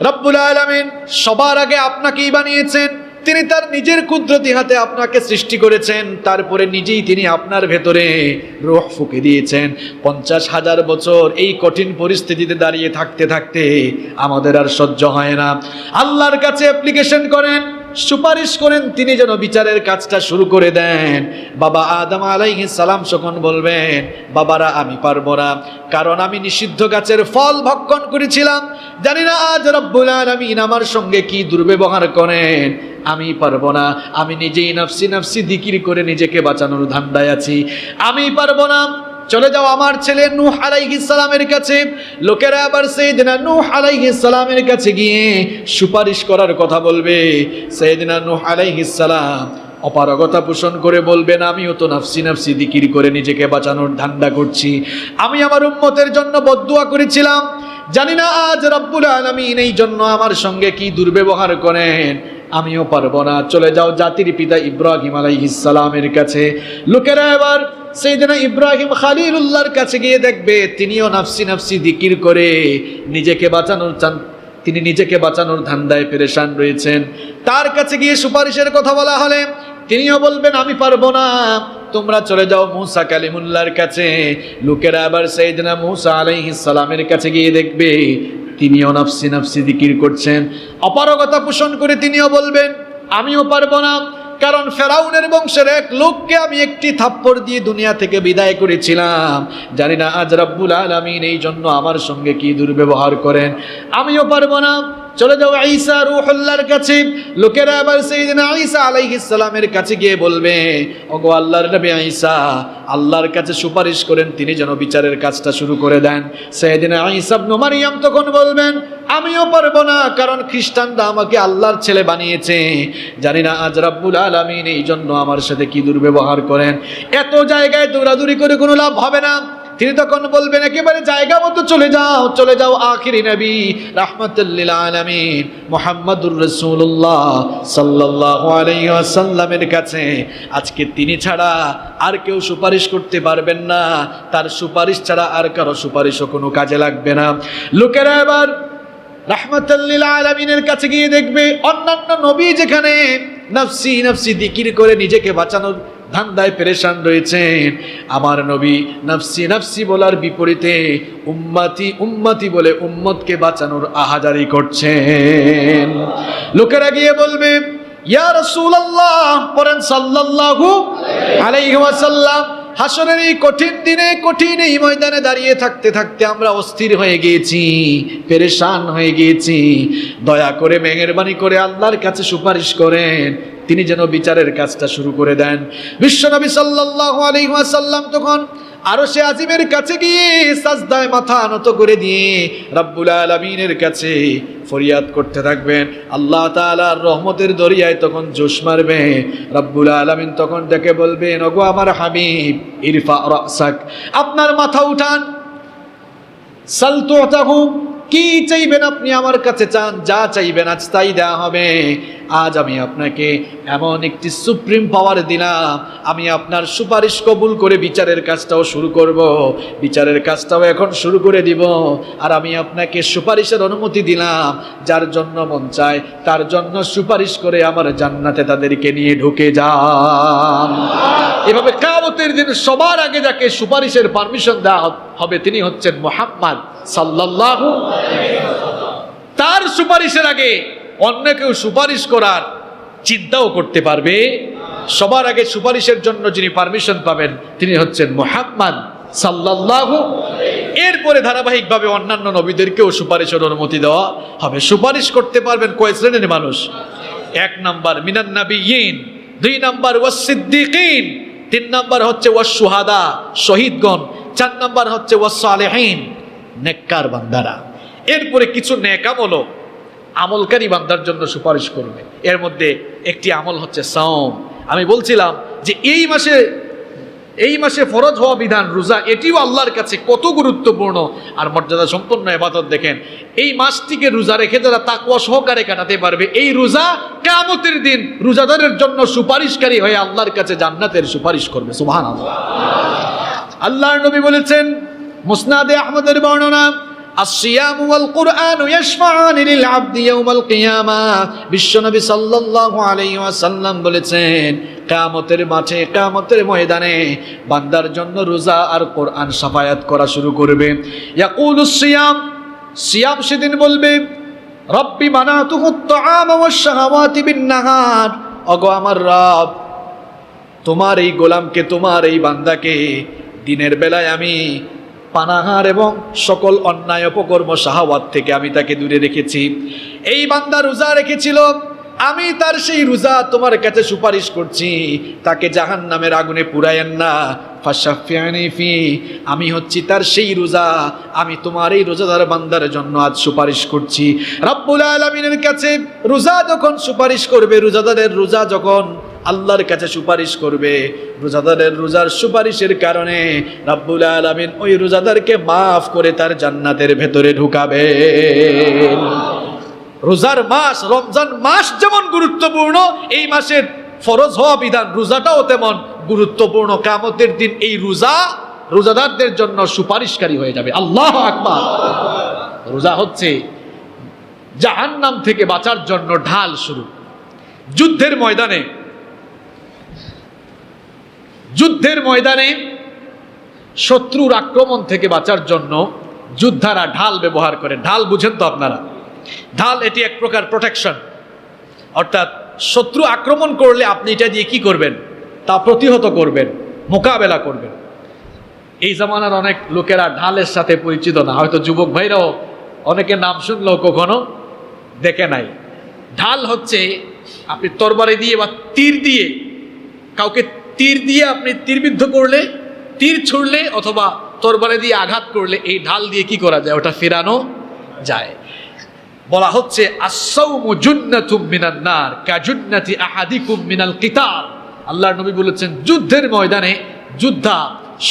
রব্বুল আলামিন সবার আগে আপনাকেই বানিয়েছেন। তিনি তার নিজের কুদরতি হাতে আপনাকে সৃষ্টি করেছেন, তারপরে নিজেই তিনি আপনার ভেতরে রূহ ফুঁকে দিয়েছেন। 50,000 বছর এই কঠিন পরিস্থিতিতে দাঁড়িয়ে থাকতে থাকতে আমাদের আর সহ্য হয় না। আল্লাহর কাছে অ্যাপ্লিকেশন করেন, সুপারিশ করেন, তিনি যেন বিচারের কাজটা শুরু করে দেন। বাবা আদম আলাইহিস সালাম যখন বলবেন, বাবারা আমি পারবো না, কারণ আমি নিষিদ্ধ গাছের ফল ভক্ষণ করেছিলাম, জানি না আজ রব্বুল আলামিন আমার সঙ্গে কি দুর্ব্যবহার করেন, আমি পারবো না, আমি নিজেই নাফসি নাফসি জিকির করে নিজেকে বাঁচানোর ধান্দায় আছি, আমি পারবো না। চলে যাও আমার ছেলে নূহ আলাইহিস সালামের কাছে। লোকেরা আবার সাইয়েদিনা নূহ আলাইহিস সালামের কাছে গিয়ে সুপারিশ করার কথা বলবে। সাইয়েদিনা নূহ আলাইহিস সালাম অপারগতা পোষণ করে বলবেন, আমিও তো নাফসি নাফসি জিকির করে নিজেকে বাঁচানোর ধান্দা করছি, আমি আমার উম্মতের জন্য বদদুয়া করেছিলাম, জানি না আজ রব্বুল আলামিন এই জন্য আমার সঙ্গে কি দুর্ব্যবহার করেন। আমিও পারবো না, চলে যাও জাতির পিতা ইব্রাহিম আলাইহিস সালামের কাছে। লোকেরা এবার সাইয়েদনা ইব্রাহিম খলিলুল্লাহর কাছে গিয়ে দেখবে তিনিও নাফসি নাফসি জিকির করে নিজেকে বাঁচানোর চান, তিনি নিজেকে বাঁচানোর ধান্দায় পেরেশান রয়েছেন। তার কাছে গিয়ে সুপারিশের কথা বলা হলে তিনিও বলবেন আমি পারবো না, তোমরা চলে যাও মূসা কালিমুল্লাহর কাছে। লোকেরা আবার সাইয়েদনা মূসা আলাইহিস সালামের কাছে গিয়ে দেখবে তিনিও নাফসি নাফসি জিকির করছেন। অপারগতা পোষণ করে তিনিও বলবেন আমিও পারবো না, কারণ ফেরাউনের বংশের এক লোককে আমি একটি থাপ্পড় দিয়ে দুনিয়া থেকে বিদায় করেছিলাম, জানি না আজ রব্বুল আলামিন এই জন্য আমার সঙ্গে কি দুর্ব্যবহার করেন, আমিও পারবো না। চলে যাও ঈসা রূহুল্লাহর কাছে। লোকেরা আবার সাইয়েদনা ঈসা আলাইহিস সালামের কাছে গিয়ে বলবে ওগো আল্লাহর নবী ঈসা, আল্লাহর কাছে সুপারিশ করেন তিনি যেন বিচারের কাজটা শুরু করে দেন। সাইয়েদনা ঈসা ইবনে মারইয়াম তখন বলবেন আমিও পারবো না, কারণ খ্রিস্টানরা আমাকে আল্লাহর ছেলে বানিয়েছে, জানি না আজ রব্বুল আলামিন এই জন্য আমার সাথে কি দুর্ব্যবহার করেন। এত জায়গায় দৌড়াদৌড়ি করে কোনো লাভ হবে না। তিনি তখন বলবেন একেবারে জায়গা মতো চলে যাও, চলে যাও আখিরি নবী রাহমাতুল লিল আলামিন মুহাম্মাদুর রাসূলুল্লাহ সাল্লাল্লাহু আলাইহি ওয়াসাল্লামের কাছে। আজকে তিনি ছাড়া আর কেউ সুপারিশ করতে পারবেন না, তার সুপারিশ ছাড়া আর কারো সুপারিশও কোনো কাজে লাগবে না। লোকেরা এবার রাহমাতুল লিল আলামিনের কাছে গিয়ে দেখবে অন্যান্য নবী যেখানে নাফসি নাফসি জিকির করে নিজেকে বাঁচানোর ধান্দায় পেরেশান রয়েছেন, আমার নবী নাফসি নাফসি বলার বিপরীতে উম্মতি উম্মতি বলে উম্মতকে বাঁচানোর আহাজারি করছেন। লোকেরা গিয়ে বলবে ইয়া রাসূলুল্লাহ, পড়েন সাল্লাল্লাহু আলাইহি ওয়াসাল্লাম, হাসরের এই কঠিন দিনে কঠিন এই ময়দানে দাঁড়িয়ে থাকতে থাকতে আমরা অস্থির হয়ে গিয়েছি, পেরেশান হয়ে গিয়েছি, দয়া করে মেহেরবানি করে আল্লাহর কাছে সুপারিশ করেন তিনি যেন বিচারের কাজটা শুরু করে দেন। বিশ্বনবী সাল্লাল্লাহু আলাইহি ওয়াসাল্লাম তখন আরশে আজিমের কাছে গিয়ে সাজদায় মাথা নত করে দিয়ে রব্বুল আলামিনের কাছে ফরিয়াদ করতে থাকবেন। আল্লাহ তাআলার রহমতের দরিয়ায় তখন জোশ মারবে। রব্বুল আলামিন তখন ডেকে বলবেন ওগো আমার হাবিব ইরফা রাসাক, আপনার মাথা উঠান, সাল তুতাহু, কি চাইবেন আপনি আমার কাছে চান, যা চাইবেন আজ তাই দেওয়া হবে। আজ আমি আপনাকে এমন একটি সুপ্রিম পাওয়ার দিলাম, আমি আপনার সুপারিশ কবুল করে বিচারের কাজটাও শুরু করব, বিচারের কাজটাও এখন শুরু করে দিব। আর আমি আপনাকে সুপারিশের অনুমতি দিলাম, যার জন্য মন চায় তার জন্য সুপারিশ করে আমার জান্নাতে তাদেরকে নিয়ে ঢুকে যান। এভাবে কিয়ামতের দিন সবার আগে যাকে সুপারিশের পারমিশন দেওয়া হবে তিনি হচ্ছেন মুহাম্মদ সাল্লাল্লাহু আলাইহি ওয়াসাল্লাম। তার সুপারিশের আগে অন্য কেউ সুপারিশ করার চিন্তাও করতে পারবে। সবার আগে সুপারিশের জন্য যিনি পারমিশন পাবেন তিনি হচ্ছেন মুহাম্মদ সাল্লাল্লাহু আলাইহি। এরপরে ধারাবাহিকভাবে অন্যান্য নবীদেরকেও সুপারিশের অনুমতি দেওয়া হবে। সুপারিশ করতে পারবেন কয় শ্রেণীর মানুষ? 1 নাম্বার মিনান নাবিয়িন, 2 নাম্বার ওয়াস-সিদ্দিকিন, 3 নাম্বার হচ্ছে ওয়াস-শুহাদা, শহীদগণ, 4 নাম্বার হচ্ছে ওয়াস-সালিহিন, নেককার বান্দারা। এরপরে কিছু নেকামলও আমলকারী বান্দার জন্য সুপারিশ করবে। এর মধ্যে একটি আমল হচ্ছে সাওম। আমি বলছিলাম যে এই মাসে ফরজ হওয়া বিধান রোজা, এটিও আল্লাহর কাছে কত গুরুত্বপূর্ণ আর মর্যাদা সম্পন্ন ইবাদত। দেখেন এই মাসটিকে রোজা রেখে যারা তাকওয়া সহকারে কাটাতে পারবে, এই রোজা কিয়ামতের দিন রোজাদারের জন্য সুপারিশকারী হয়ে আল্লাহর কাছে জান্নাতের সুপারিশ করবে। সুবহানাল্লাহ। আল্লাহর নবী বলেছেন, মুসনাদে আহমদের বর্ণনা, আসিয়ামু ওয়াল কুরআনু ইয়াশফাআনি লিল আবদি ইয়াউমাল কিয়ামাহ। বিশ্বনবী সাল্লাল্লাহু আলাইহি ওয়াসাল্লাম বলেছেন কিয়ামতের মাঠে, কিয়ামতের ময়দানে বান্দার জন্য রোজা আর কোরআন শাফায়াত করা শুরু করবে। ইয়াকুলুস সিয়াম, সিয়াম সেদিন বলবে রব্বি মানাতুহুত তাআমা ওয়াশ শাহাওয়াতি বিন নাহার, ওগো আমার রব, তোমার এই গোলামকে, তোমার এই বান্দাকে দিনের বেলায় আমি পানাহার এবং সকল অন্যায় অপকর্ম শাহাওয়াত থেকে আমি তাকে দূরে রেখেছি। এই বান্দা রোজা রেখেছিল, আমি তার সেই রোজা তোমার কাছে সুপারিশ করছি, তাকে জাহান্নামের আগুনে পুরায়েন না। ফাশাফিয়ানি ফি, আমি হচ্ছি তার সেই রোজা, আমি তোমার এই রোজাদার বান্দার জন্য আজ সুপারিশ করছি। রব্বুল আলামিনের কাছে রোজা যখন সুপারিশ করবে, রোজাদারের রোজা যখন আল্লাহর কাছে সুপারিশ করবে, রোজাদারের রোজার সুপারিশের কারণে রব্বুল আলামিন ওই রোজাদারকে মাফ করে তার জান্নাতের ভেতরে ঢুকাবেন। রোজার মাস রমজান মাস যেমন গুরুত্বপূর্ণ, এই মাসের ফরজ হওয়া বিধান রোজাটাও তেমন গুরুত্বপূর্ণ। কিয়ামতের দিন এই রোজা রোজাদারদের জন্য সুপারিশকারী হয়ে যাবে। আল্লাহু আকবার। রোজা হচ্ছে জাহান্নাম থেকে বাঁচার জন্য ঢাল শুরু। যুদ্ধের ময়দানে শত্রুর আক্রমণ থেকে বাঁচার জন্য যোদ্ধারা ঢাল ব্যবহার করে। ঢাল বুঝেন তো আপনারা? ঢাল এটি এক প্রকার প্রোটেকশন, অর্থাৎ শত্রু আক্রমণ করলে আপনি এটা দিয়ে কি করবেন? তা প্রতিহত করবেন, মোকাবেলা করবেন। এই জামানার অনেক লোকেরা ঢালের সাথে পরিচিত না, হয়তো যুবক ভাইরাও অনেকে নাম শুনলেও কখনো দেখে নাই। ঢাল হচ্ছে আপনি তরবারি দিয়ে বা তীর দিয়ে, কাউকে তীর দিয়ে আপনি তীরবিদ্ধ করলে, তীর ছুড়লে অথবা তরবারি দিয়ে আঘাত করলে এই ঢাল দিয়ে কি করা যায়? ওটা ফেরানো যায়। বলা হচ্ছে আস-সাওমু জুন্নাতুম মিনান নার কাজুন্নাতি আহাদিকুম মিনাল কিতাল। আল্লাহর নবী বলেছেন, যুদ্ধের ময়দানে যোদ্ধা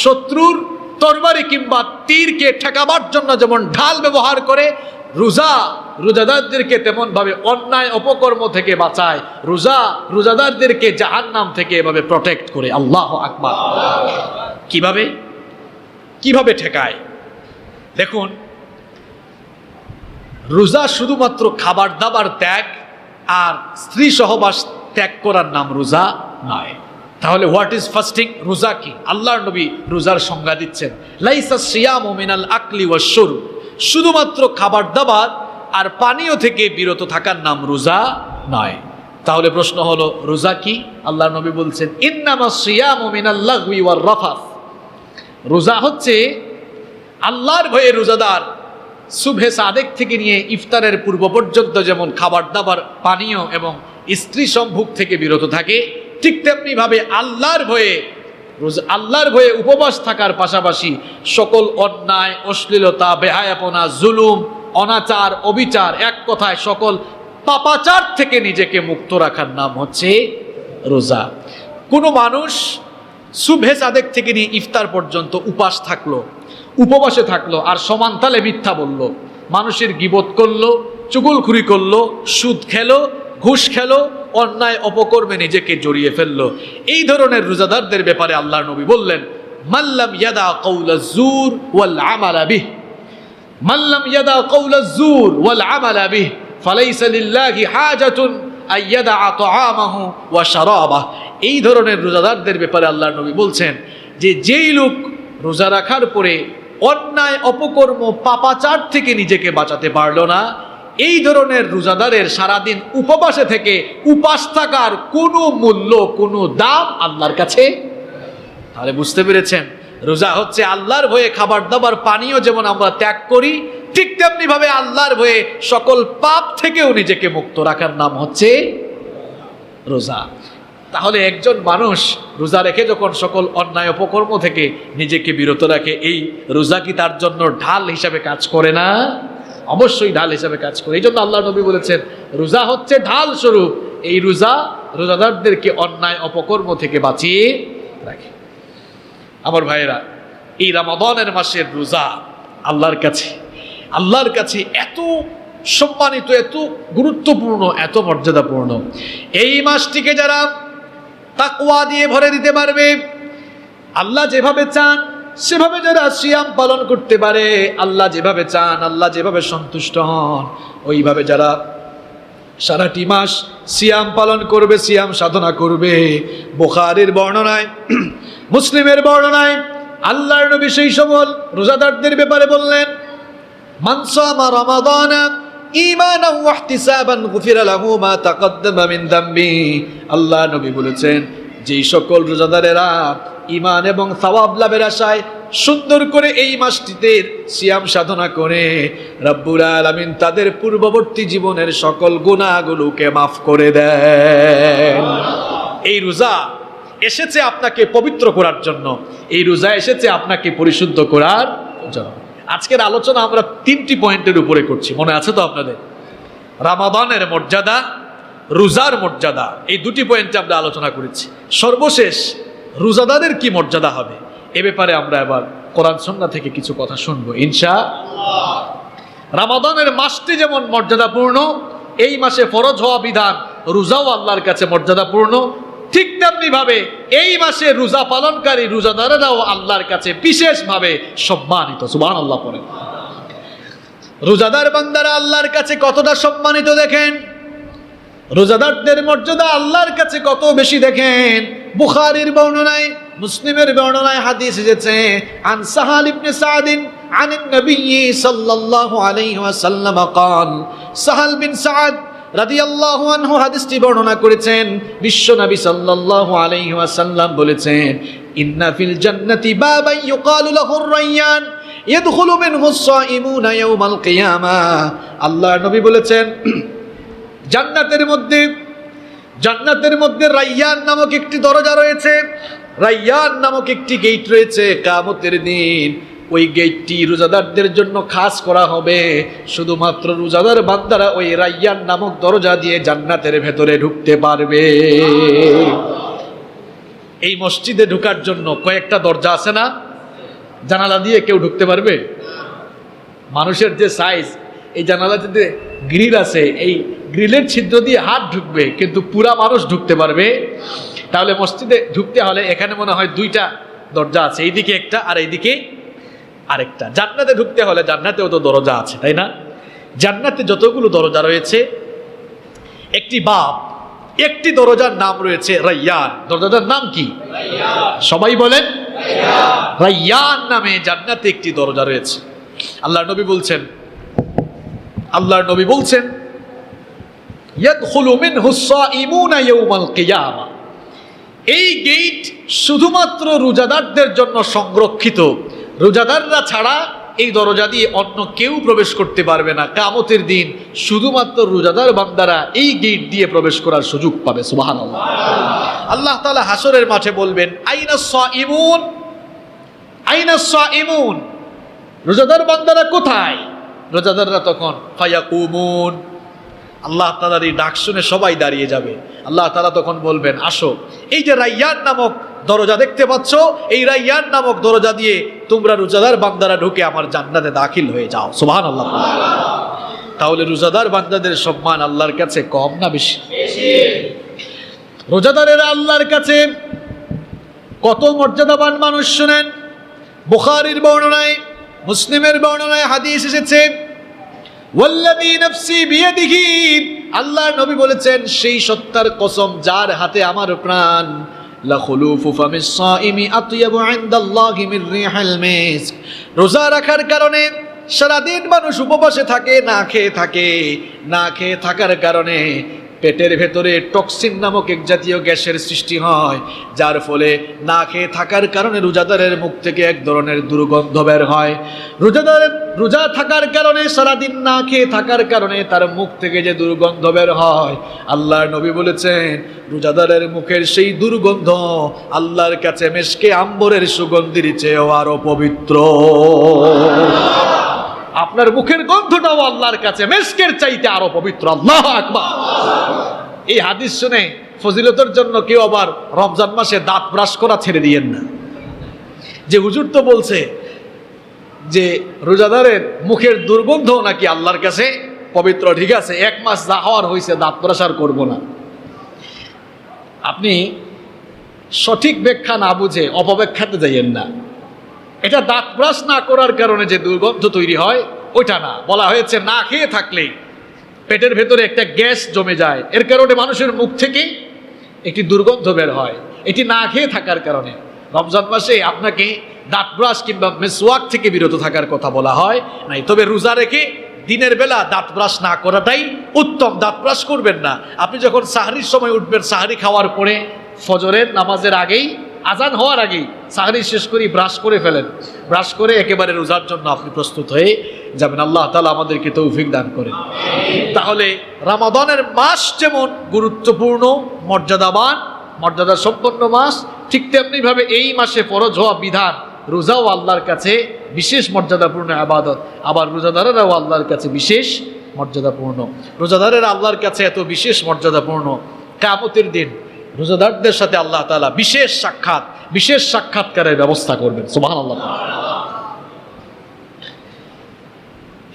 শত্রুর তরবারি কিংবা তীরকে ঠেকাবার জন্য যেমন ঢাল ব্যবহার করে, রোজাদারদেরকে তেমন ভাবে অন্যায় অপকর্ম থেকে বাঁচায়। রোজাদারদেরকে জাহান্নাম থেকে এভাবে প্রটেক্ট করে। আল্লাহু আকবার। কিভাবে ঠেকায়? দেখুন, রোজা শুধুমাত্র খাবার দাবার ত্যাগ আর স্ত্রী সহবাস ত্যাগ করার নাম রোজা নয়। তাহলে হোয়াট ইজ ফাস্টিং? রোজা কি? আল্লাহর নবী রোজার সংজ্ঞা দিচ্ছেন, লাইসা সিয়ামু মিনাল আকলি ওয়াশ শুরব। শুধুমাত্র খাবার দাবার আর পানীয় থেকে বিরত থাকার নাম রোজা নয়। তাহলে প্রশ্ন হলো, রোজা কি? আল্লাহর নবী বলছেন, ইন্নামাস সিয়ামু মিনাল লাগওয়ি ওয়ার রাফাস। রোজা হচ্ছে আল্লাহর ভয়ে রোজাদার সুবহে সাদেক থেকে নিয়ে ইফতারের পূর্ব পর্যন্ত যেমন খাবার দাবার, পানীয় এবং স্ত্রী সম্ভোগ থেকে বিরত থাকে, ঠিক তেমনি ভাবে আল্লাহর ভয়ে উপবাস থাকার পাশাপাশি সকল অন্যায়, অশ্লীলতা, বেহায়াপনা, জুলুম, অনাচার, অবিচার, এক কথায় সকল পাপাচার থেকে নিজেকে মুক্ত রাখার নাম হচ্ছে রোজা। কোনো মানুষ সুবহে সাদেক থেকে নিয়ে ইফতার পর্যন্ত উপবাসে থাকলো আর সমানতালে মিথ্যা বলল, মানুষের গীবত করলো, চুগলখুরি করলো, সুদ খেলো, ঘুষ খেলো, অন্যায় অপকর্মে নিজেকে জড়িয়ে ফেললো, এই ধরনের রোজাদারদের ব্যাপারে আল্লাহর নবী বললেন, মাল্লাম ইয়াদা কাউলাজ জুর ওয়াল আমালা বিহ, মাল্লাম ইয়াদা কাউলাজ জুর ওয়াল আমালা বিহ ফালাইসা লিল্লাহি হাজাতুন আইয়াদা তাআমাহু ওয়া শারাবাহ। এই ধরনের রোজাদারদের ব্যাপারে আল্লাহর নবী বলছেন যে, যেই লোক রোজা রাখার পরে অন্যায় অপকর্ম, পাপাচার থেকে নিজেকে বাঁচাতে পারলো না, এই ধরনের রোজাদারের সারাদিন উপবাসে থেকে উপাস থাকার কোনো মূল্য, কোনো দাম আল্লাহর কাছে। তাহলে বুঝতে পেরেছেন, রোজা হচ্ছে আল্লাহর ভয়ে খাবার দাবার, পানীয় যেমন আমরা ত্যাগ করি, ঠিক তেমনি ভাবে আল্লাহর ভয়ে সকল পাপ থেকেও নিজেকে মুক্ত রাখার নাম হচ্ছে রোজা। তাহলে একজন মানুষ রোজা রেখে যখন সকল অন্যায় অপকর্ম থেকে নিজেকে বিরত রাখে, এই রোজা কি তার জন্য ঢাল হিসাবে কাজ করে না? অবশ্যই ঢাল হিসাবে কাজ করে। এই জন্য আল্লাহ নবী বলেছেন, রোজা হচ্ছে ঢাল স্বরূপ। এই রোজা রোজাদারদেরকে অন্যায় অপকর্ম থেকে বাঁচিয়ে রাখে। আমার ভাইয়েরা, এই রমাদানের মাসের রোজা আল্লাহর কাছে এত সম্মানিত, এত গুরুত্বপূর্ণ, এত মর্যাদাপূর্ণ। এই মাসটিকে যারা তাকওয়া দিয়ে ভরে দিতে পারবে, আল্লাহ যেভাবে চান সেভাবে যারা সিয়াম পালন করতে পারে, আল্লাহ যেভাবে চান, আল্লাহ যেভাবে সন্তুষ্ট হন, ওইভাবে যারা সারাটি মাস সিয়াম পালন করবে, সিয়াম সাধনা করবে, বুখারীর বর্ণনায়, মুসলিমের বর্ণনায় আল্লাহর নবী সেই সকল রোজাদারদের ব্যাপারে বললেন, মান সামা রমাদানা ঈমানান ওয়া ইহতিসাবান গুফিরা লাহু মা তাকদ্দামা মিন যামবি। আল্লাহ নবী বলেছেন, যেই সকল রোজাদারেরা ঈমান এবং সওয়াব লাভের আশায় সুন্দর করে এই মাসটিতে সিয়াম সাধনা করে, রব্বুল আলামিন তাদের পূর্ববর্তী জীবনের সকল গুনাহগুলোকে মাফ করে দেন। এই রোজা এসেছে আপনাকে পবিত্র করার জন্য, এই রোজা এসেছে আপনাকে পরিশুদ্ধ করার জন্য। আজকের আলোচনা আমরা 3টি পয়েন্টের উপরে করছি, মনে আছে তো আপনাদের? রমাদানের মর্যাদা, রোজার মর্যাদা, এই 2টি পয়েন্টে আমরা আলোচনা করেছি। সর্বশেষ রোজাদারের কি মর্যাদা হবে, এ ব্যাপারে আমরা এবার কোরআন সুন্নাহ থেকে কিছু কথা শুনবো ইনশাআল্লাহ। রমাদানের মাসটি যেমন মর্যাদাপূর্ণ, এই মাসে ফরজ হওয়া বিধান, রোজাও আল্লাহর কাছে মর্যাদাপূর্ণ। ঠিক তেমনি ভাবে এই মাসে রোজা পালনকারী রোজাদারেরাও আল্লাহর কাছে বিশেষভাবে সম্মানিত। সুবহানাল্লাহ পড়েন। রোজাদার বান্দারা আল্লাহর কাছে কতটা সম্মানিত দেখেন, রোজাদারদের মর্যাদা আল্লাহর কাছে কত বেশি দেখেন। বুখারীর বর্ণনায়, মুসলিমের বর্ণনায় হাদিস এসেছে, আন সাহাল ইবনে সাদিন আনিন নবী সাল্লাল্লাহু আলাইহি ওয়াসাল্লাম قال, সাহাল বিন সাদ রাদিয়াল্লাহু আনহু হাদিসটি বর্ণনা করেছেন, বিশ্ব নবী সাল্লাল্লাহু আলাইহি ওয়াসাল্লাম বলেছেন, ইন্না ফিল জান্নাতি বাবান ইউকালু লাহুর রায়্যান ইয়াদখুলু মিনহু আস-সাইমুনা ইয়াওমাল কিয়ামা। আল্লাহর নবী বলেছেন, জান্নাতের মধ্যে রায়্যান নামক একটি দরজা রয়েছে, রায়্যান নামক একটি গেট রয়েছে। কিয়ামতের দিন ওই গেটটি রোজাদারদের জন্য খাস করা হবে। শুধুমাত্র রোজাদার বান্দারা ওই রায়্যান নামক দরজা দিয়ে জান্নাতের ভেতরে ঢুকতে পারবে। এই মসজিদে ঢোকার জন্য কয়েকটা দরজা আছে না? জানালা দিয়ে কেউ ঢুকতে পারবে? মানুষের যে সাইজ, এই জানালাতে গ্রিল আছে, এই গ্রিলের ছিদ্র দিয়ে হাত ঢুকবে, কিন্তু পুরা মানুষ ঢুকতে পারবে? তাহলে মসজিদে ঢুকতে হলে এখানে মনে হয় দুইটা দরজা আছে, এইদিকে একটা আর এইদিকে আরেকটা। জান্নাতে ঢুকতে হলে জান্নাতেও তো দরজা আছে, তাই না? জান্নাতে যতগুলো দরজা রয়েছে, একটি দরজার নাম রয়েছে রায়্যান। দরজাটার নাম কি? সবাই বলেন, রায়্যান নামে জান্নাতে একটি দরজা রয়েছে। আল্লাহর নবী বলছেন ইয়াদখুলু মিনহু আস-সাইমুনা ইয়াওমাল কিয়ামা। এই গেট শুধুমাত্র রোজাদারদের জন্য সংরক্ষিত। রোজাদাররা ছাড়া এই দরজা দিয়ে অন্য কেউ প্রবেশ করতে পারবে না। কিয়ামতের দিন শুধুমাত্র রোজাদার বান্দারা এই গেট দিয়ে প্রবেশ করার সুযোগ পাবে। সুবহানাল্লাহ। আল্লাহ তাআলা হাসরের মাঠে বলবেন, আইনাস সাইমুন, আইনাস সাইমুন, রোজাদার বান্দারা কোথায়? রোজাদাররা তখন ফায়াকুমুন, আল্লাহ তাআলার এই ডাক শুনে সবাই দাঁড়িয়ে যাবে। আল্লাহ তাআলা তখন বলবেন, আসো, এই যে রায়্যান নামক দরজা দেখতে পাচ্ছ, এই রায়্যান নামক দরজা দিয়ে তোমরা রোজাদার বান্দারা ঢুকে আমার জান্নাতে দাখিল হয়ে যাও। সুবহানাল্লাহ। তাহলে রোজাদার বান্দাদের সম্মান আল্লাহর কাছে কম না বেশি? রোজাদারেরা আল্লাহর কাছে কত মর্যাদাবান মানুষ শুনেন। বুখারীর বর্ণনায়, মুসলিমের বর্ণনায় হাদিস এসেছে, ওয়াল্লাযী নাফসি বিয়াদিহি, আল্লাহর নবী বলেছেন, সেই সত্তার কসম যার হাতে আমার প্রাণ, লা খুলুফু ফামিস সাইমি আতয়াবু ইনদাল্লাহি মির রিহিল মিস্ক। রোজা রাখার কারণে সারাদিন মানুষ উপবাসে থাকে, না খেয়ে থাকার কারণে পেটের ভেতরে টক্সিন নামক এক জাতীয় গ্যাসের সৃষ্টি হয়, যার ফলে না খেয়ে থাকার কারণে রোজাদারের মুখ থেকে এক ধরনের দুর্গন্ধ বের হয়। রোজা থাকার কারণে, সারাদিন না খেয়ে থাকার কারণে তার মুখ থেকে যে দুর্গন্ধ বের হয়, আল্লাহর নবী বলেছেন, রোজাদারের মুখের সেই দুর্গন্ধ আল্লাহর কাছে মেশকে আম্বরের সুগন্ধির চেয়েও আরো পবিত্র। আপনার মুখের গন্ধটাও আল্লাহর কাছে মেশকের চাইতে আরো পবিত্র। আল্লাহু আকবার। এই হাদিস শুনে ফজিলতের জন্য কেউ আবার রমজান মাসে দাঁত ব্রাশ করা ছেড়ে দিয়েন না, যে হুজুর তো বলছে যে রোজাদারের মুখের দুর্গন্ধ নাকি আল্লাহর কাছে পবিত্র। ঠিক আছে, এক মাস যা হওয়ার হয়েছে, দাঁত ব্রাশ আর করবো না। আপনি সঠিক ব্যাখ্যা না বুঝে অপব্যাখ্যাতে যাইয়েন না। এটা দাঁত ব্রাশ না করার কারণে যে দুর্গন্ধ তৈরি হয় ওইটা না, বলা হয়েছে না খেয়ে থাকলে পেটের ভেতরে একটা গ্যাস জমে যায়, এর কারণে মানুষের মুখ থেকে একটি দুর্গন্ধ বের হয়। এটি না খেয়ে থাকার কারণে। রমজান মাসে আপনাকে দাঁত ব্রাশ কিংবা মেসওয়াক থেকে বিরত থাকার কথা বলা হয় নাই, তবে রোজা রেখে দিনের বেলা দাঁত ব্রাশ না করাটাই উত্তম। দাঁত ব্রাশ করবেন না। আপনি যখন সাহরির সময় উঠবেন, সাহরি খাওয়ার পরে ফজরের নামাজের আগেই, আজান হওয়ার আগেই সাহরি শেষ করি ব্রাশ করে ফেলেন। ব্রাশ করে একেবারে রোজার জন্য আপনি প্রস্তুত হয়ে যাবেন। আল্লাহ তাআলা আমাদেরকে তৌফিক দান করেন। তাহলে রমাদানের মাস যেমন গুরুত্বপূর্ণ, মর্যাদা সম্পন্ন মাস, ঠিক তেমনি ভাবে এই মাসে ফরজ হওয়া বিধান, রোজাও আল্লাহর কাছে বিশেষ মর্যাদাপূর্ণ ইবাদত। আবার রোজাদারেরাও আল্লাহর কাছে বিশেষ মর্যাদাপূর্ণ। রোজাদারেরা আল্লাহর কাছে এত বিশেষ মর্যাদাপূর্ণ, কিয়ামতের দিন রোজাদারদের সাথে আল্লাহ তাআলা বিশেষ সাক্ষাৎকারের ব্যবস্থা করবেন। সুবহানাল্লাহ।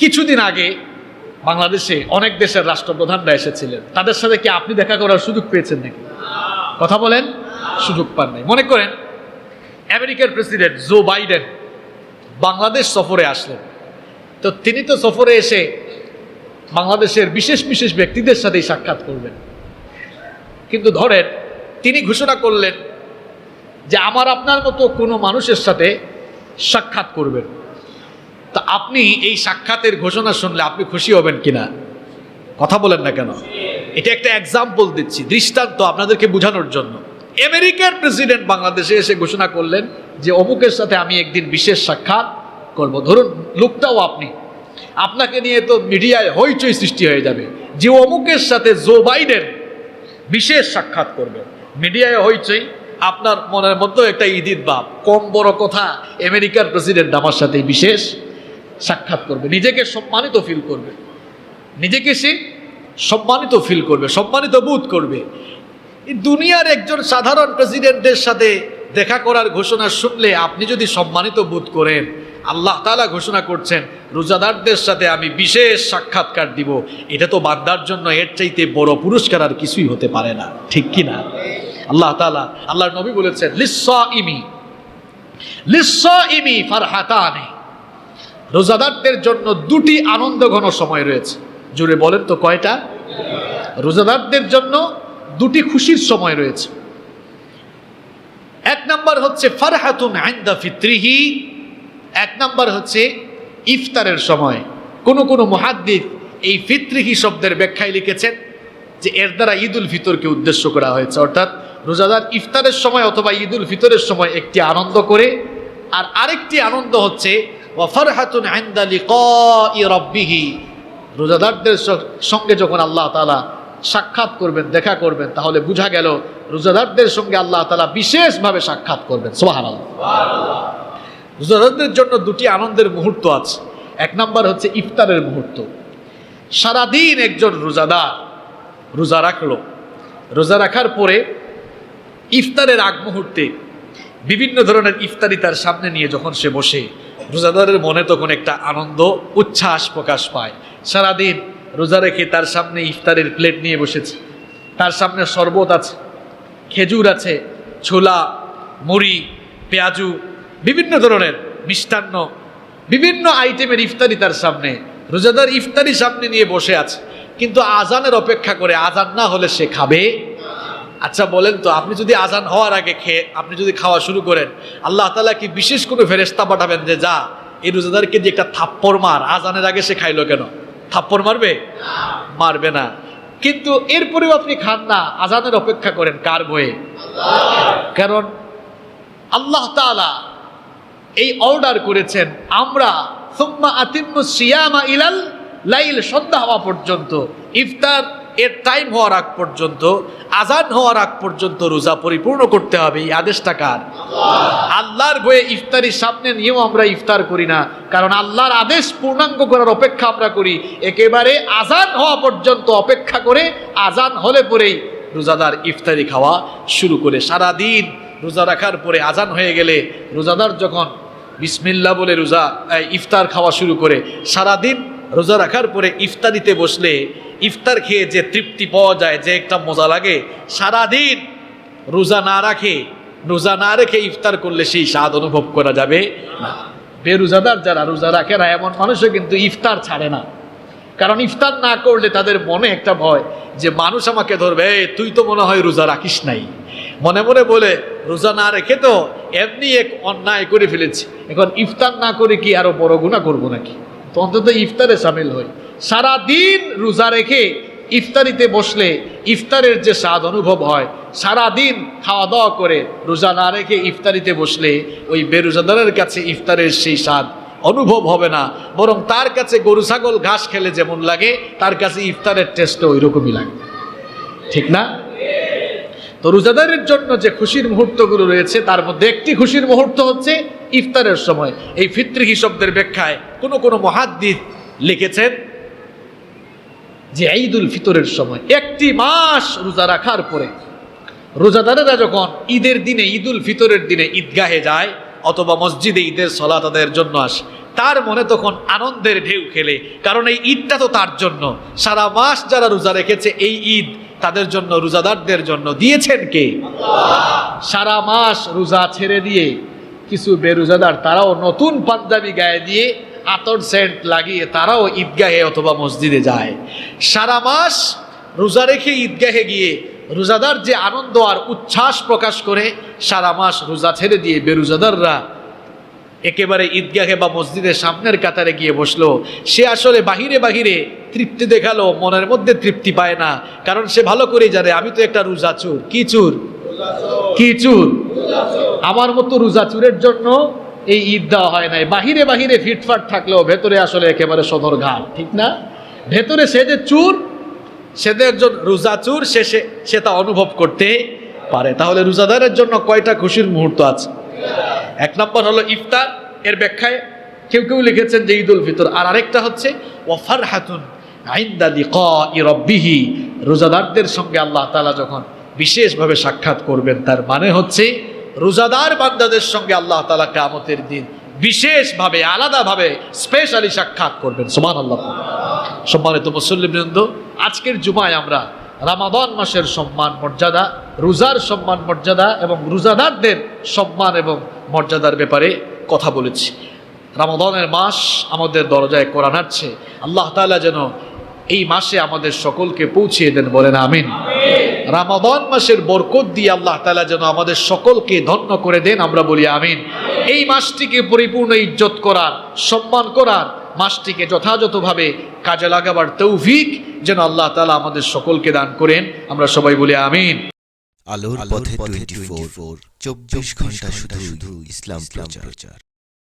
কিছুদিন আগে বাংলাদেশে অনেক দেশের রাষ্ট্রপ্রধানরা এসেছিলেন, তাদের সাথে কি আপনি দেখা করার সুযোগ পেয়েছেন নাকি? কথা বলেন, সুযোগ পান নাই। মনে করেন আমেরিকার প্রেসিডেন্ট জো বাইডেন বাংলাদেশ সফরে আসলেন, তো তিনি তো সফরে এসে বাংলাদেশের বিশেষ বিশেষ ব্যক্তিদের সাথেই সাক্ষাৎ করবেন, কিন্তু ধরেন তিনি ঘোষণা করলেন যে আমার আপনার মতো কোনো মানুষের সাথে সাক্ষাৎ করবেন, তা আপনি এই সাক্ষাতের ঘোষণা শুনলে আপনি খুশি হবেন কিনা? কথা বলেন না কেন? এটা একটা এক্সাম্পল দিচ্ছি, দৃষ্টান্ত আপনাদেরকে বোঝানোর জন্য। আমেরিকার প্রেসিডেন্ট বাংলাদেশে এসে ঘোষণা করলেন যে অমুকের সাথে আমি একদিন বিশেষ সাক্ষাৎ করব। ধরুন লোকটাও আপনি, আপনাকে নিয়ে তো মিডিয়ায় হইচই সৃষ্টি হয়ে যাবে যে অমুকের সাথে জো বাইডেন বিশেষ সাক্ষাৎ করবে, মিডিয়ায় হইচই। আপনার মনের মধ্যে একটা ঈদের ভাব, কম বড় কথা, আমেরিকার প্রেসিডেন্ট আমার সাথে বিশেষ সাক্ষাৎ করবে, নিজেকে সম্মানিত ফিল করবে, নিজেকে সে সম্মানিত ফিল করবে, সম্মানিত বোধ করবে। এই দুনিয়ার একজন সাধারণ প্রেসিডেন্টের সাথে দেখা করার ঘোষণা শুনলে আপনি যদি সম্মানিত বোধ করেন, আল্লাহ তাআলা ঘোষণা করছেন রোজাদারদের সাথে আমি বিশেষ সাক্ষাৎকার দিব, এটা তো বান্দার জন্য এর চাইতে বড় পুরস্কার আর কিছুই হতে পারে না, ঠিক কি না? আল্লাহ তাআলা, আল্লাহর নবী বলেছেন লিসসাইমি ফারহাতানি, রোজাদারদের জন্য দুটি আনন্দঘন সময় রয়েছে। জোরে বলেন তো কয়টা? রোজাদারদের জন্য দুটি খুশির সময় রয়েছে। এক নাম্বার হচ্ছে ফারহাতুন ইনদা ফিত্রিহি, এক নাম্বার হচ্ছে ইফতারের সময়। কোন কোন মুহাদ্দিস এই ফিত্রিহি শব্দের ব্যাখ্যায় লিখেছেন যে এর দ্বারা ঈদুল ফিতরকে উদ্দেশ্য করা হয়েছে, অর্থাৎ রোজাদার ইফতারের সময় অথবা ঈদুল ফিতরের সময় একটি আনন্দ করে, আর আরেকটি আনন্দ হচ্ছে ওয়া ফারহাতুন ইনদা লিকাই রাব্বিহি, রোজাদারদের সঙ্গে যখন আল্লাহ তাআলা সাক্ষাৎ করবেন, দেখা করবেন, তাহলে বোঝা গেল রোজাদারদের সঙ্গে আল্লাহ তাআলা বিশেষভাবে সাক্ষাৎ করবেন। সুবহানাল্লাহ। রোজাদারদের জন্য দুটি আনন্দের মুহূর্ত আছে। এক নাম্বার হচ্ছে ইফতারের মুহূর্ত। সারাদিন একজন রোজাদার রোজা রাখলো, রোজা রাখার পরে ইফতারের আগ মুহূর্তে বিভিন্ন ধরনের ইফতারি তার সামনে নিয়ে যখন সে বসে, রোজাদারের মনে তখন একটা আনন্দ উচ্ছ্বাস প্রকাশ পায়। সারাদিন রোজা রেখে তার সামনে ইফতারের প্লেট নিয়ে বসেছে, তার সামনে শরবত আছে, খেজুর আছে, ছোলা, মুড়ি, পেঁয়াজু, বিভিন্ন ধরনের মিষ্টান্ন, বিভিন্ন আইটেমের ইফতারি তার সামনে। রোজাদার ইফতারি সামনে নিয়ে বসে আছে, কিন্তু আজানের অপেক্ষা করে, আজান না হলে সে খাবে। আচ্ছা বলেন তো, আপনি যদি আজান হওয়ার আগে আপনি যদি খাওয়া শুরু করেন, আল্লাহ তাআলা কি বিশেষ কোনো ফেরেশতা পাঠাবেন যে যা এই রোজাদারকে যে একটা থাপ্পড় মার, আজানের আগে সে খাইলো কেন? থাপ্পড় মারবে? মারবে না। কিন্তু এরপরেও আপনি খান না, আজানের অপেক্ষা করেন কার ভয়ে? কারণ আল্লাহ তাআলা এই অর্ডার করেছেন আমরা সুম্মা আতিম্মুস সিয়ামা ইলাল লাইল, সন্ধ্যা হওয়া পর্যন্ত, ইফতার এর টাইম হওয়ার আগ পর্যন্ত, আজান হওয়ার আগ পর্যন্ত রোজা পরিপূর্ণ করতে হবে। এই আদেশটা কার? আল্লাহর ভয়ে ইফতারির সামনে নিয়েও আমরা ইফতার করি না, কারণ আল্লাহর আদেশ পূর্ণাঙ্গ করার অপেক্ষা আমরা করি একেবারে আজান হওয়া পর্যন্ত অপেক্ষা করে, আজান হলে পরেই রোজাদার ইফতারি খাওয়া শুরু করে। সারাদিন রোজা রাখার পরে আজান হয়ে গেলে রোজাদার যখন বিসমিল্লাহ বলে ইফতার খাওয়া শুরু করে, সারাদিন রোজা রাখার পরে ইফতারিতে বসলে ইফতার খেয়ে যে তৃপ্তি পাওয়া যায়, যে একটা মজা লাগে, সারাদিন রোজা না রেখে ইফতার করলে সেই স্বাদ অনুভব করা যাবে না। বেরোজাদার যারা রোজা রাখে না, এমন মানুষও কিন্তু ইফতার ছাড়ে না, কারণ ইফতার না করলে তাদের মনে একটা ভয় যে মানুষ আমাকে ধরবে, তুই তো মনে হয় রোজা রাখিস নাই। মনে মনে বলে রোজা না রেখে তো এমনি এক অন্যায় করে ফেলেছি, এখন ইফতার না করে কি আরো বড় গুনাহ করবো নাকি? তো অন্তত ইফতারে সামিল হই। সারাদিন রোজা রেখে ইফতারিতে বসলে ইফতারের যে স্বাদ অনুভব হয়, সারাদিন খাওয়া দাওয়া করে রোজা না রেখে ইফতারিতে বসলে ওই বেরোজাদারের কাছে ইফতারের সেই স্বাদ অনুভব হবে না, বরং তার কাছে গরু ছাগল ঘাস খেলে যেমন লাগে, তার কাছে ইফতারের টেস্টও ওই রকমই লাগে, ঠিক না? তো রোজাদারের জন্য যে খুশির মুহূর্তগুলো রয়েছে, তার মধ্যে একটি খুশির মুহূর্ত হচ্ছে ইফতারের সময়। এই ফিত্রিহি শব্দের ব্যাখ্যায় কোন কোন মুহাদ্দিস লিখেছেন যে ঈদুল ফিতরের সময়, একটি মাস রোজা রাখার পরে রোজাদারেরা যখন ঈদের দিনে, ঈদুল ফিতরের দিনে ঈদগাহে যায়, অথবা মসজিদে ঈদের সালাত আদায়ের জন্য আসে, তার মনে তখন আনন্দের ঢেউ খেলে, কারণ এই ঈদটা তো তার জন্য। সারা মাস যারা রোজা রেখেছে এই ঈদ তাদের জন্য, রোজাদারদের জন্য দিয়েছেন কে? সারা মাস রোজা ছেড়ে দিয়ে কিছু বেরোজাদার তারাও নতুন পাঞ্জাবি গায়ে দিয়ে আতর সেন্ট লাগিয়ে তারাও ঈদগাহে অথবা মসজিদে যায়। সারা মাস রোজা রেখে ঈদগাহে গিয়ে রোজাদার যে আনন্দ আর উচ্ছ্বাস প্রকাশ করে, সারা মাস রোজা ছেড়ে দিয়ে বেরোজাদাররা একেবারে ঈদগাহে বা মসজিদের সামনের কাতারে গিয়ে বসলো, সে আসলে বাহিরে বাহিরে তৃপ্তি দেখালো, মনের মধ্যে তৃপ্তি পায় না, কারণ সে ভালো করে জানে আমি তো একটা রোজা চোর। কি চোর? কি চোর? আমার মতো রোজা চোরের জন্য এই ঈদ দেওয়া হয় নাই। বাহিরে বাহিরে ফিটফাট থাকলেও ভেতরে আসলে একেবারে সদর ঘাট, ঠিক না? ভেতরে সে যে চোর, সে যে একজন রোজা চোর, সে তা অনুভব করতে পারে। তাহলে রোজাদারের জন্য কয়টা খুশির মুহূর্ত আছে? এক নম্বর হলো ইফতার, এর ব্যাখ্যায় কেউ কেউ লিখেছেন যে ঈদ উল ফিতর। আর আরেকটা হচ্ছে ওয়া ফারহাতুন ইনদা লিকাই রাব্বিহি, রোজাদারদের সঙ্গে আল্লাহ তাআলা যখন বিশেষভাবে সাক্ষাৎ করবেন, তার মানে হচ্ছে রোজাদার বান্দাদের সঙ্গে আল্লাহ তাআলা কিয়ামতের দিন বিশেষভাবে আলাদাভাবে স্পেশালি সাক্ষাৎ করবেন। সুবহানাল্লাহ। সম্মানিত মুসল্লিবৃন্দ, আজকের জুমায় আমরা রমাদান মাসের সম্মান মর্যাদা, রোজার সম্মান মর্যাদা এবং রোজাদারদের সম্মান এবং মর্যাদার ব্যাপারে কথা বলেছি। রমাদানের মাস আমাদের দরজায় কোরআন আসছে, আল্লাহ তাআলা যেন এই মাসে আমাদের সকলকে পৌঁছিয়ে দেন, বলেন আমিন। রমাদান মাসের বরকত দিয়ে আল্লাহ তাআলা যেন আমাদের সকলকে ধন্য করে দেন, আমরা বলি আমিন। এই মাসটিকে পরিপূর্ণ ইজ্জত করার, সম্মান করার, মাসটিকে যথাযথভাবে কাজে লাগাবার তৌফিক যেন আল্লাহ তাআলা আমাদের সকলকে দান করেন, আমরা সবাই বলি আমিন। আলোর পথে 24, 24 ঘন্টা শুধু ইসলাম প্রচার।